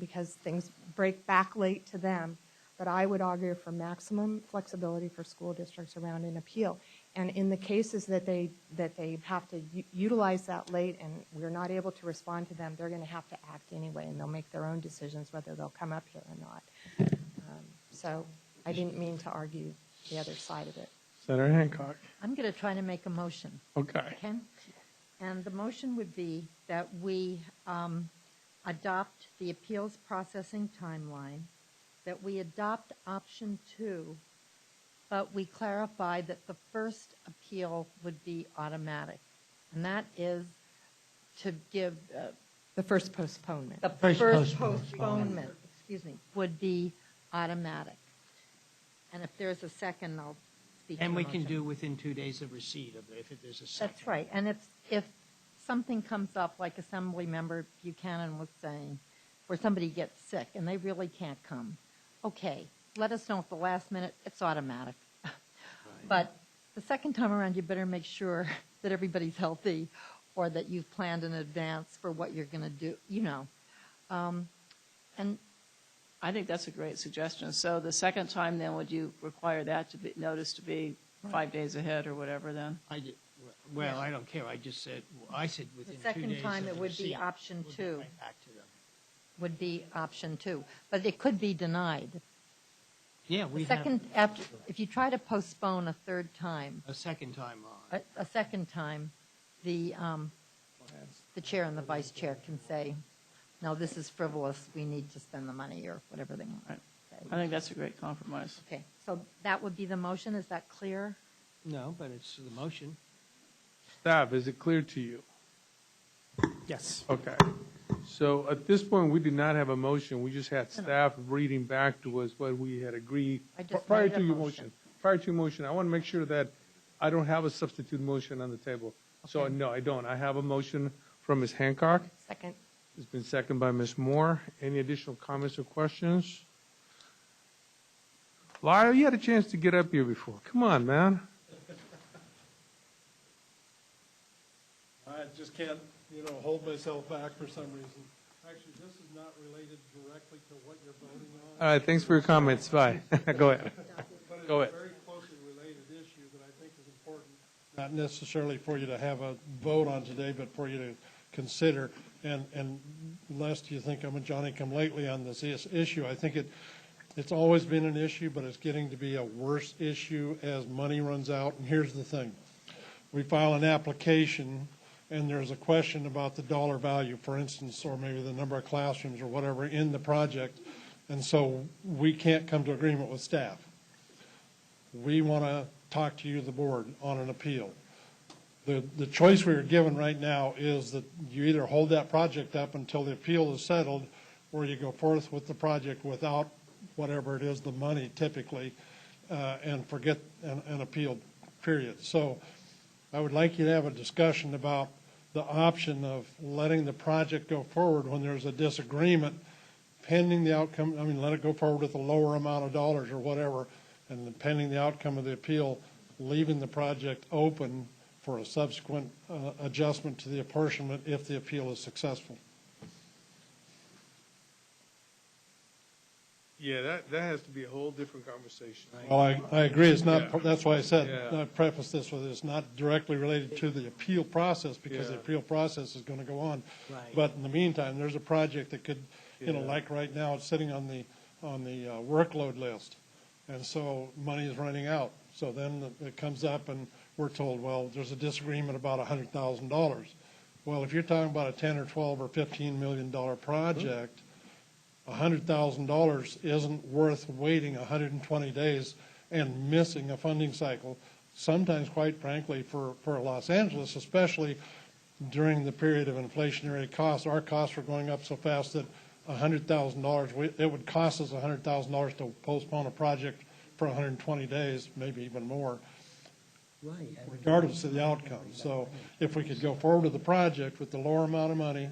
[SPEAKER 8] because things break back late to them. But I would argue for maximum flexibility for school districts around an appeal. And in the cases that they have to utilize that late and we're not able to respond to them, they're going to have to act anyway, and they'll make their own decisions whether they'll come up here or not. So I didn't mean to argue the other side of it.
[SPEAKER 1] Senator Hancock.
[SPEAKER 5] I'm going to try to make a motion.
[SPEAKER 1] Okay.
[SPEAKER 5] And the motion would be that we adopt the appeals processing timeline, that we adopt option 2, but we clarify that the first appeal would be automatic. And that is to give
[SPEAKER 8] The first postponement.
[SPEAKER 5] the first postponement, would be automatic. And if there's a second, I'll speak to
[SPEAKER 7] And
[SPEAKER 5] the
[SPEAKER 7] we can
[SPEAKER 5] motion.
[SPEAKER 7] do within 2 days of receipt of it, if there's a second.
[SPEAKER 5] That's right. And if something comes up, like Assemblymember Buchanan was saying, where somebody gets sick and they really can't come, okay, let us know at the last minute. It's automatic. But the second time around, you better make sure that everybody's healthy or that you've planned in advance for what you're going to do, And
[SPEAKER 11] I think that's a great suggestion. So the second time, then, would you require that to be noticed to be 5 days ahead or whatever then?
[SPEAKER 7] I did, well, I don't care, I said within 2 days.
[SPEAKER 5] the second time,
[SPEAKER 7] of
[SPEAKER 5] it would be
[SPEAKER 7] receipt.
[SPEAKER 5] option
[SPEAKER 7] We'll
[SPEAKER 5] 2.
[SPEAKER 7] get right back to them.
[SPEAKER 5] Would be option 2. But it could be denied.
[SPEAKER 7] Yeah,
[SPEAKER 5] The
[SPEAKER 7] we have
[SPEAKER 5] second, after, if you try to postpone a third time,
[SPEAKER 7] a second time on.
[SPEAKER 5] a second time, the chair and the vice chair can say, no, this is frivolous, we need to spend the money, or whatever they want to say.
[SPEAKER 11] I think that's a great compromise.
[SPEAKER 5] Okay, so that would be the motion, is that clear?
[SPEAKER 7] No, but it's the motion.
[SPEAKER 1] Staff, is it clear to you?
[SPEAKER 9] Yes.
[SPEAKER 1] Okay. So at this point, we did not have a motion. We just had staff reading back to us what we had agreed
[SPEAKER 5] I just
[SPEAKER 1] prior
[SPEAKER 5] made a
[SPEAKER 1] to your
[SPEAKER 5] motion.
[SPEAKER 1] motion. Prior to your motion, I want to make sure that I don't have a substitute motion on the table. So,
[SPEAKER 5] Okay.
[SPEAKER 1] no, I don't. I have a motion from Ms. Hancock.
[SPEAKER 8] Second.
[SPEAKER 1] It's been seconded by Ms. Moore. Any additional comments or questions? Lyle, you had a chance to get up here before. Come on, man.
[SPEAKER 12] I just can't, hold myself back for some reason. Actually, this is not related directly to what you're voting on.
[SPEAKER 1] All right, thanks for your comments. Bye. Go ahead.
[SPEAKER 12] But
[SPEAKER 1] Go
[SPEAKER 12] it's
[SPEAKER 1] ahead.
[SPEAKER 12] a very closely related issue that I think is important, not necessarily for you to have a vote on today, but for you to consider. And lest you think I'm a Johnny-come-lately on this issue, I think it's always been an issue, but it's getting to be a worse issue as money runs out. And here's the thing. We file an application, and there's a question about the dollar value, for instance, or maybe the number of classrooms or whatever in the project, and so we can't come to agreement with staff. We want to talk to you, the board, on an appeal. The choice we are given right now is that you either hold that project up until the appeal is settled, or you go forth with the project without whatever it is, the money typically, and forget an appeal, period. So I would like you to have a discussion about the option of letting the project go forward when there's a disagreement, pending the outcome. I mean, let it go forward with a lower amount of dollars or whatever, and then pending the outcome of the appeal, leaving the project open for a subsequent adjustment to the apportionment if the appeal is successful.
[SPEAKER 1] Yeah, that has to be a whole different conversation.
[SPEAKER 12] Well, I agree. It's not,
[SPEAKER 1] Yeah.
[SPEAKER 12] that's why I said,
[SPEAKER 1] Yeah.
[SPEAKER 12] I preface this with it's not directly related to the appeal process because the
[SPEAKER 1] Yeah.
[SPEAKER 12] appeal process is going to go on.
[SPEAKER 7] Right.
[SPEAKER 12] But in the meantime, there's a project that could,
[SPEAKER 1] Yeah.
[SPEAKER 12] like right now, it's sitting on the workload list. And so money is running out. So then it comes up and we're told, well, there's a disagreement about $100,000. Well, if you're talking about a 10 or 12 or $15 million project, $100,000 isn't worth waiting 120 days and missing a funding cycle. Sometimes, quite frankly, for Los Angeles, especially during the period of inflationary costs, our costs were going up so fast that $100,000, it would cost us $100,000 to postpone a project for 120 days, maybe even more, regardless of the outcome. So if we could go forward with the project with the lower amount of money,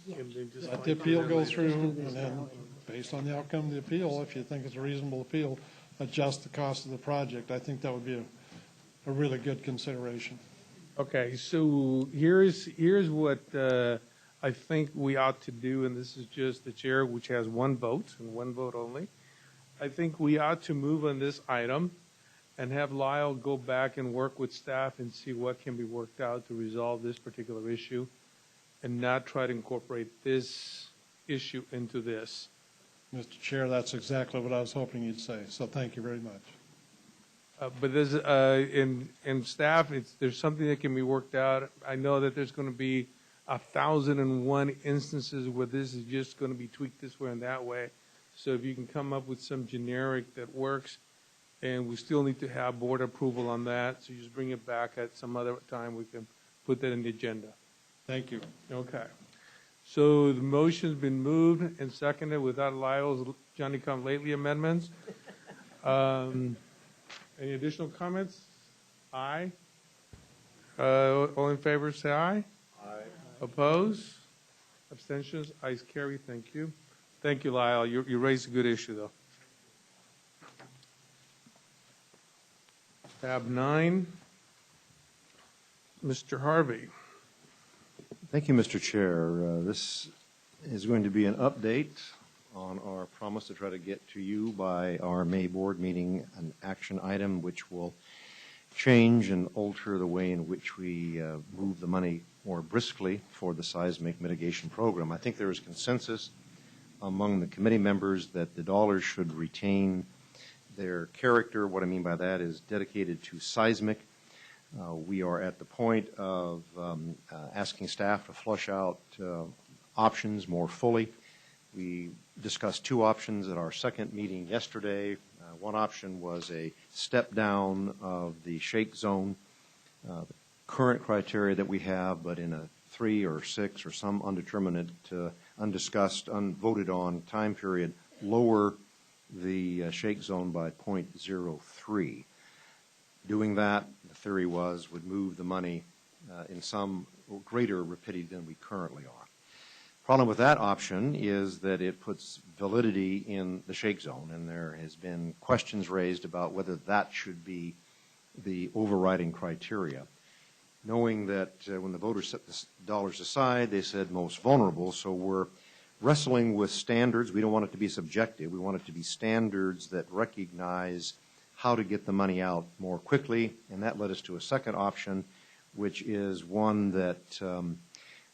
[SPEAKER 12] let the appeal go through, and then based on the outcome of the appeal, if you think it's a reasonable appeal, adjust the cost of the project. I think that would be a really good consideration.
[SPEAKER 1] Okay, so here's what I think we ought to do, and this is just the chair, which has one vote and one vote only. I think we ought to move on this item and have Lyle go back and work with staff and see what can be worked out to resolve this particular issue, and not try to incorporate this issue into this.
[SPEAKER 12] Mr. Chair, that's exactly what I was hoping you'd say, so thank you very much.
[SPEAKER 1] But there's, in staff, there's something that can be worked out. I know that there's going to be 1,001 instances where this is just going to be tweaked this way and that way. So if you can come up with some generic that works, and we still need to have board approval on that, so you just bring it back at some other time, we can put that in the agenda.
[SPEAKER 12] Thank you.
[SPEAKER 1] Okay. So the motion's been moved and seconded without Lyle's Johnny-come-lately amendments. Any additional comments? Aye. All in favor, say aye. Aye. Oppose? Abstentions? Ayes carry. Thank you. Thank you, Lyle. You raised a good issue, though. Tab 9. Mr. Harvey.
[SPEAKER 10] Thank you, Mr. Chair. This is going to be an update on our promise to try to get to you by our May board meeting an action item which will change and alter the way in which we move the money more briskly for the seismic mitigation program. I think there is consensus among the committee members that the dollars should retain their character. What I mean by that is dedicated to seismic. We are at the point of asking staff to flush out options more fully. We discussed two options at our second meeting yesterday. One option was a step down of the shake zone, the current criteria that we have, but in a 3 or 6 or some undeterminate, undiscussed, unvoted on time period, lower the shake zone by 0.03. Doing that, the theory was, would move the money in some greater rapidity than we currently are. Problem with that option is that it puts validity in the shake zone, and there has been questions raised about whether that should be the overriding criteria. Knowing that when the voters set the dollars aside, they said most vulnerable, so we're wrestling with standards. We don't want it to be subjective. We want it to be standards that recognize how to get the money out more quickly, and that led us to a second option, which is one that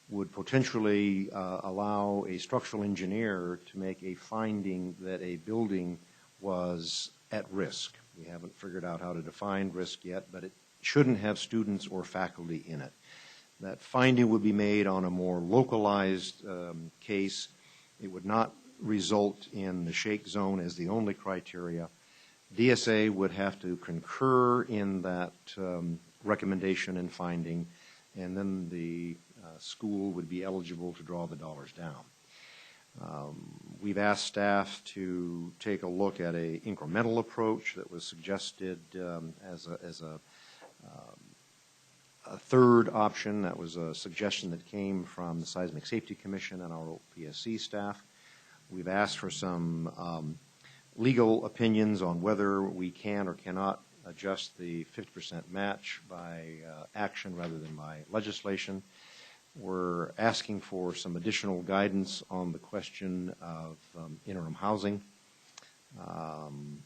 [SPEAKER 10] would potentially allow a structural engineer to make a finding that a building was at risk. We haven't figured out how to define risk yet, but it shouldn't have students or faculty in it. That finding would be made on a more localized case. It would not result in the shake zone as the only criteria. DSA would have to concur in that recommendation and finding, and then the school would be eligible to draw the dollars down. We've asked staff to take a look at an incremental approach that was suggested as a third option. That was a suggestion that came from the Seismic Safety Commission and our PSC staff. We've asked for some legal opinions on whether we can or cannot adjust the 50% match by action rather than by legislation. We're asking for some additional guidance on the question of interim housing. And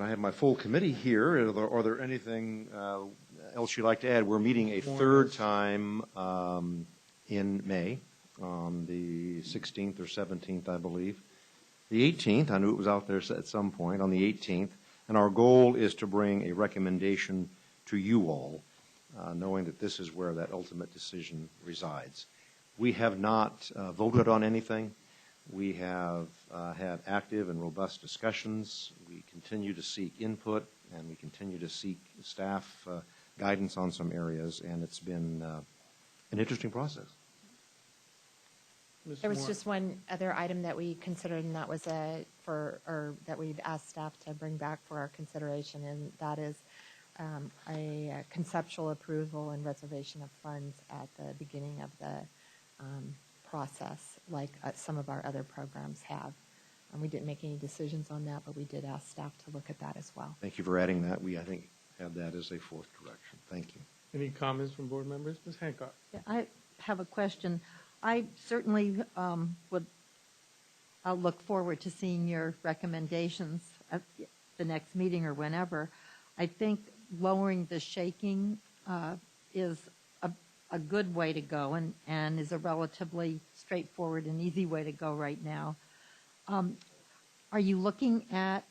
[SPEAKER 10] I have my full committee here. Are there anything else you'd like to add? We're meeting a third time in May on the 16th or 17th, I believe. the 18th. I knew it was out there at some point, on the 18th. And our goal is to bring a recommendation to you all, knowing that this is where that ultimate decision resides. We have not voted on anything. We have had active and robust discussions. We continue to seek input, and we continue to seek staff guidance on some areas, and it's been an interesting process.
[SPEAKER 8] There was just one other item that we considered, and that was that we've asked staff to bring back for our consideration, and that is a conceptual approval and reservation of funds at the beginning of the process, like some of our other programs have. And we didn't make any decisions on that, but we did ask staff to look at that as well.
[SPEAKER 10] Thank you for adding that. We, I think, have that as a fourth correction. Thank you.
[SPEAKER 1] Any comments from board members? Ms. Hancock?
[SPEAKER 5] Yeah, I have a question. I certainly I'll look forward to seeing your recommendations at the next meeting or whenever. I think lowering the shaking is a good way to go and is a relatively straightforward and easy way to go right now. Are you looking at,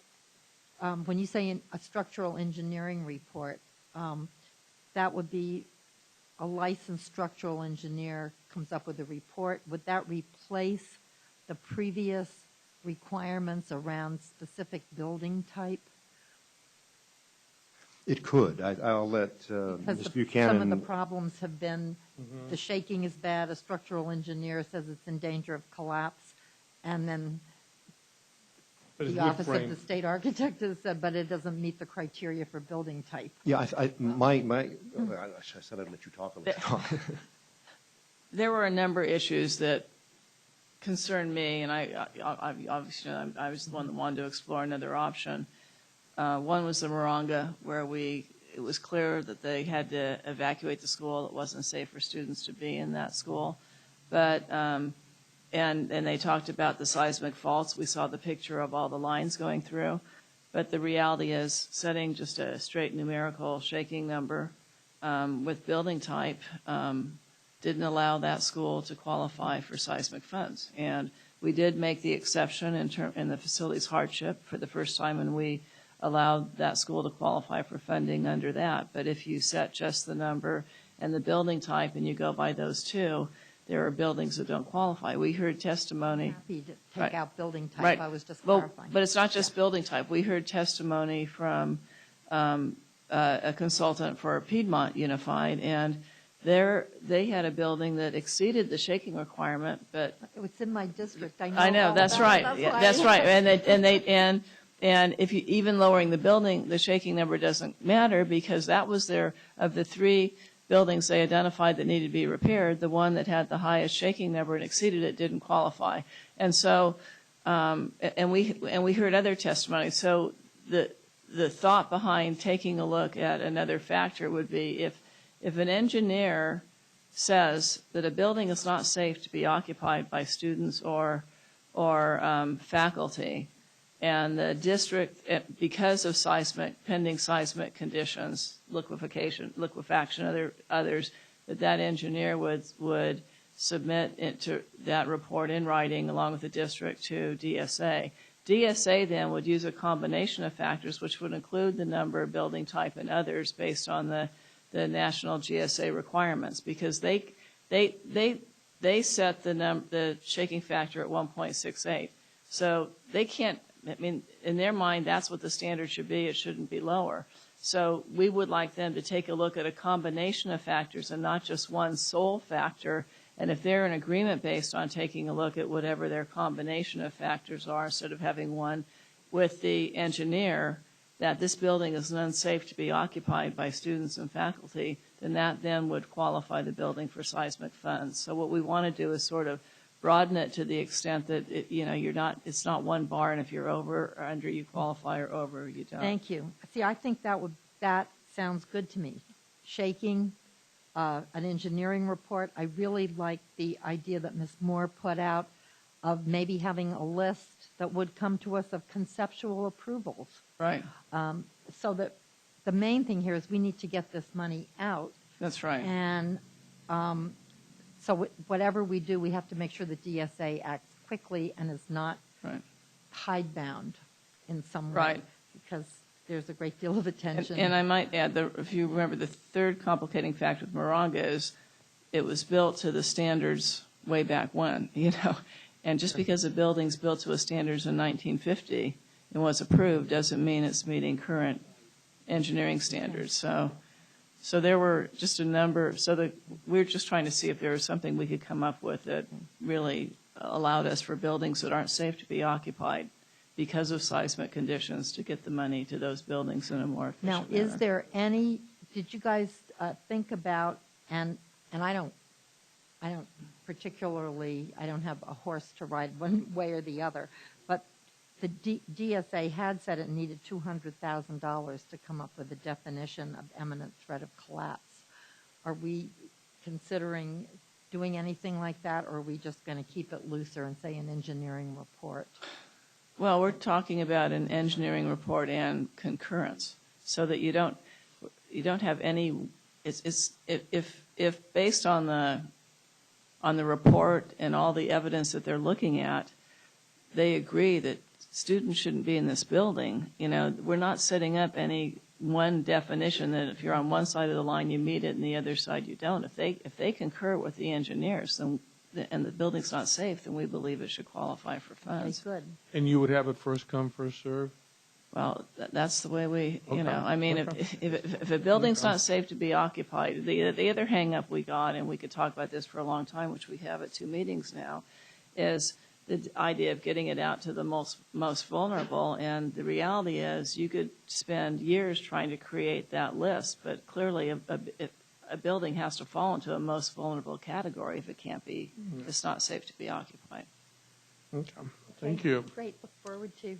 [SPEAKER 5] when you say a structural engineering report, that would be a licensed structural engineer comes up with a report? Would that replace the previous requirements around specific building type?
[SPEAKER 10] It could. I'll let Ms. Buchanan.
[SPEAKER 5] Some of the problems have been the shaking is bad, a structural engineer says it's in danger of collapse, and then the office of the state architect has said, but it doesn't meet the criteria for building type.
[SPEAKER 10] Yeah, I said I'd let you talk a little.
[SPEAKER 11] There were a number of issues that concerned me, and I obviously I was the one that wanted to explore another option. One was the Moronga, where it was clear that they had to evacuate the school. It wasn't safe for students to be in that school. But and they talked about the seismic faults. We saw the picture of all the lines going through. But the reality is setting just a straight numerical shaking number with building type didn't allow that school to qualify for seismic funds. And we did make the exception in the facilities hardship for the first time, and we allowed that school to qualify for funding under that. But if you set just the number and the building type and you go by those two, there are buildings that don't qualify. We heard testimony.
[SPEAKER 5] Happy to take out building type.
[SPEAKER 11] Right.
[SPEAKER 5] I was just clarifying.
[SPEAKER 11] But it's not just building type. We heard testimony from a consultant for Piedmont Unified, and they had a building that exceeded the shaking requirement, but
[SPEAKER 5] it's in my district.
[SPEAKER 11] I know that's right. That's right. And if you even lowering the building, the shaking number doesn't matter, because that was of the three buildings they identified that needed to be repaired, the one that had the highest shaking number and exceeded it didn't qualify. And so, and we heard other testimony. So the thought behind taking a look at another factor would be if an engineer says that a building is not safe to be occupied by students or faculty, and the district, because of pending seismic conditions, liquefaction, others, that engineer would submit that report in writing along with the district to DSA. DSA then would use a combination of factors, which would include the number, building type, and others based on the national GSA requirements, because they set the shaking factor at 1.68. So they can't. I mean, in their mind, that's what the standard should be. It shouldn't be lower. So we would like them to take a look at a combination of factors and not just one sole factor. And if they're in agreement based on taking a look at whatever their combination of factors are, instead of having one with the engineer, that this building is unsafe to be occupied by students and faculty, then that then would qualify the building for seismic funds. So what we want to do is sort of broaden it to the extent that it's not one bar, and if you're over or under, you qualify, or over, you don't.
[SPEAKER 5] Thank you. See, I think that sounds good to me. Shaking, an engineering report. I really like the idea that Ms. Moore put out of maybe having a list that would come to us of conceptual approvals.
[SPEAKER 11] Right.
[SPEAKER 5] So that the main thing here is we need to get this money out.
[SPEAKER 11] That's right.
[SPEAKER 5] And so whatever we do, we have to make sure the DSA acts quickly and is not hidebound in some way.
[SPEAKER 11] Right.
[SPEAKER 5] Because there's a great deal of attention.
[SPEAKER 11] And I might add, if you remember, the third complicating factor with Moronga is it was built to the standards way back when, And just because a building's built to a standards in 1950 and was approved doesn't mean it's meeting current engineering standards. So there were just a number. We're just trying to see if there was something we could come up with that really allowed us for buildings that aren't safe to be occupied because of seismic conditions to get the money to those buildings in a more efficient
[SPEAKER 5] Now,
[SPEAKER 11] manner.
[SPEAKER 5] is there any, did you guys think about, and I don't particularly, I don't have a horse to ride one way or the other, but the DSA had said it needed $200,000 to come up with a definition of imminent threat of collapse. Are we considering doing anything like that, or are we just going to keep it looser and say an engineering report?
[SPEAKER 11] Well, we're talking about an engineering report and concurrence, so that you don't have any. If based on the report and all the evidence that they're looking at, they agree that students shouldn't be in this building. We're not setting up any one definition that if you're on one side of the line you meet it and the other side you don't. If they concur with the engineers, then and the building's not safe, then we believe it should qualify for funds.
[SPEAKER 5] Okay, good.
[SPEAKER 1] And you would have it first come, first serve?
[SPEAKER 11] Well, that's the way we,
[SPEAKER 1] Okay.
[SPEAKER 11] if a building's not safe to be occupied, the other hang-up we got, and we could talk about this for a long time, which we have at 2 meetings now, is the idea of getting it out to the most vulnerable. And the reality is you could spend years trying to create that list, but clearly a building has to fall into a most vulnerable category if it can't be, if it's not safe to be occupied.
[SPEAKER 1] Okay, thank you.
[SPEAKER 5] Great, look forward to.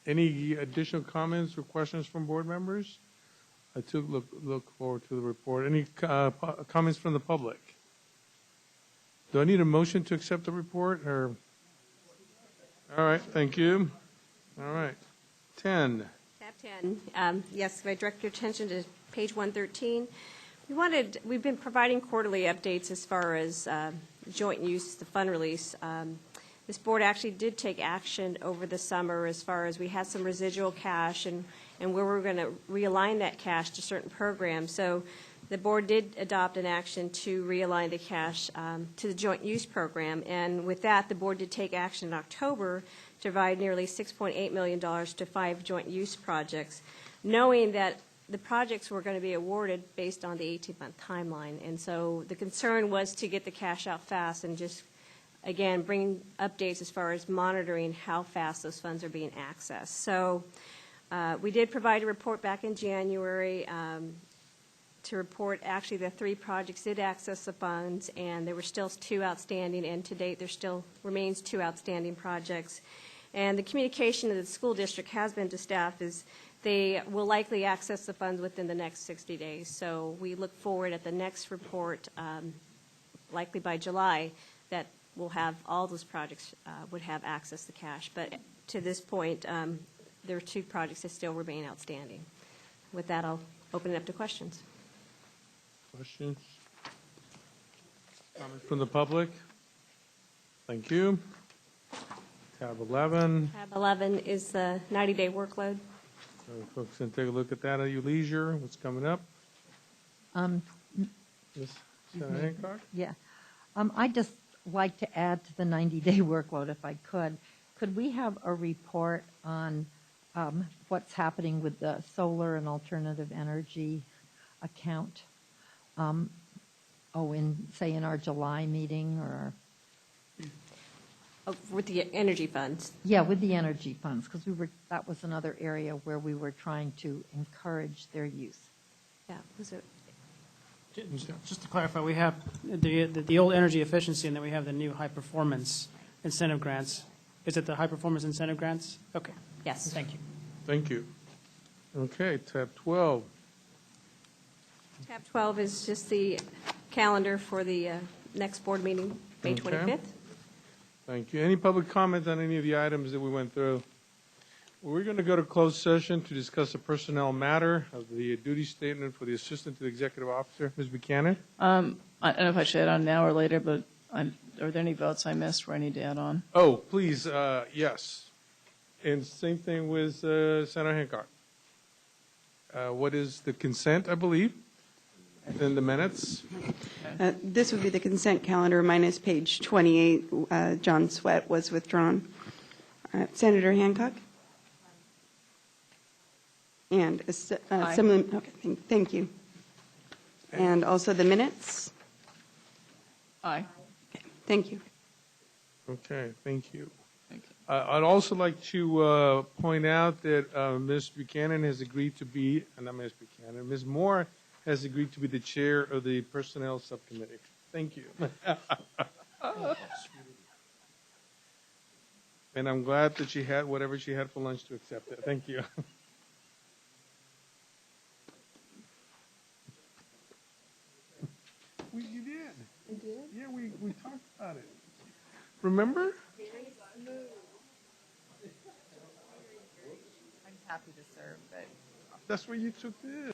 [SPEAKER 1] Any additional comments or questions from board members? I look forward to the report. Any comments from the public? Do I need a motion to accept the report, or? All right, thank you. All right, 10.
[SPEAKER 2] Tab 10, yes, if I direct your attention to page 113. We've been providing quarterly updates as far as joint use, the fund release. This board actually did take action over the summer as far as we had some residual cash and where we're going to realign that cash to certain programs. So the board did adopt an action to realign the cash to the joint use program. And with that, the board did take action in October to provide nearly $6.8 million to 5 joint use projects, knowing that the projects were going to be awarded based on the 18-month timeline. And so the concern was to get the cash out fast and just, again, bring updates as far as monitoring how fast those funds are being accessed. So we did provide a report back in January to report actually the 3 projects did access the funds, and there were still 2 outstanding, and to date there still remains 2 outstanding projects. And the communication of the school district has been to staff is they will likely access the funds within the next 60 days. So we look forward at the next report, likely by July, that we'll have all those projects would have access to cash. But to this point, there are 2 projects that still remain outstanding. With that, I'll open it up to questions.
[SPEAKER 1] Questions? Comments from the public? Thank you. Tab 11.
[SPEAKER 2] Tab 11 is the 90-day workload.
[SPEAKER 1] So folks can take a look at that at your leisure. What's coming up? Ms. Hancock?
[SPEAKER 5] Yeah. I'd just like to add to the 90-day workload if I could. Could we have a report on what's happening with the solar and alternative energy account? In our July meeting or?
[SPEAKER 2] With the energy funds.
[SPEAKER 5] Yeah, with the energy funds, because that was another area where we were trying to encourage their use.
[SPEAKER 2] Yeah. Was it?
[SPEAKER 9] Just to clarify, we have the old energy efficiency, and then we have the new high-performance incentive grants. Is it the high-performance incentive grants? Okay.
[SPEAKER 2] Yes.
[SPEAKER 9] Thank you.
[SPEAKER 1] Thank you. Okay, tab 12.
[SPEAKER 2] Tab 12 is just the calendar for the next board meeting, May 25th.
[SPEAKER 1] Thank you. Any public comment on any of the items that we went through? We're going to go to closed session to discuss a personnel matter of the duty statement for the assistant to the executive officer. Ms. Buchanan?
[SPEAKER 11] I don't know if I should add on now or later, but are there any votes I missed where I need to add on?
[SPEAKER 1] Oh, please, yes. And same thing with Senator Hancock. What is the consent, I believe, in the minutes?
[SPEAKER 3] This would be the consent calendar minus page 28. John Sweat was withdrawn. Senator Hancock? And Assembly, okay, thank you. And also the minutes?
[SPEAKER 11] Aye.
[SPEAKER 3] Okay, thank you.
[SPEAKER 1] Okay, thank you.
[SPEAKER 11] Thank you.
[SPEAKER 1] I'd also like to point out that Ms. Buchanan has agreed to be, not Ms. Buchanan, Ms. Moore has agreed to be the chair of the Personnel Subcommittee. Thank you. And I'm glad that she had whatever she had for lunch to accept it. Thank you. You did. I did? Yeah, we talked about it. Remember?
[SPEAKER 8] I'm happy to serve, but
[SPEAKER 1] That's where you took this.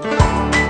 [SPEAKER 11] Aye.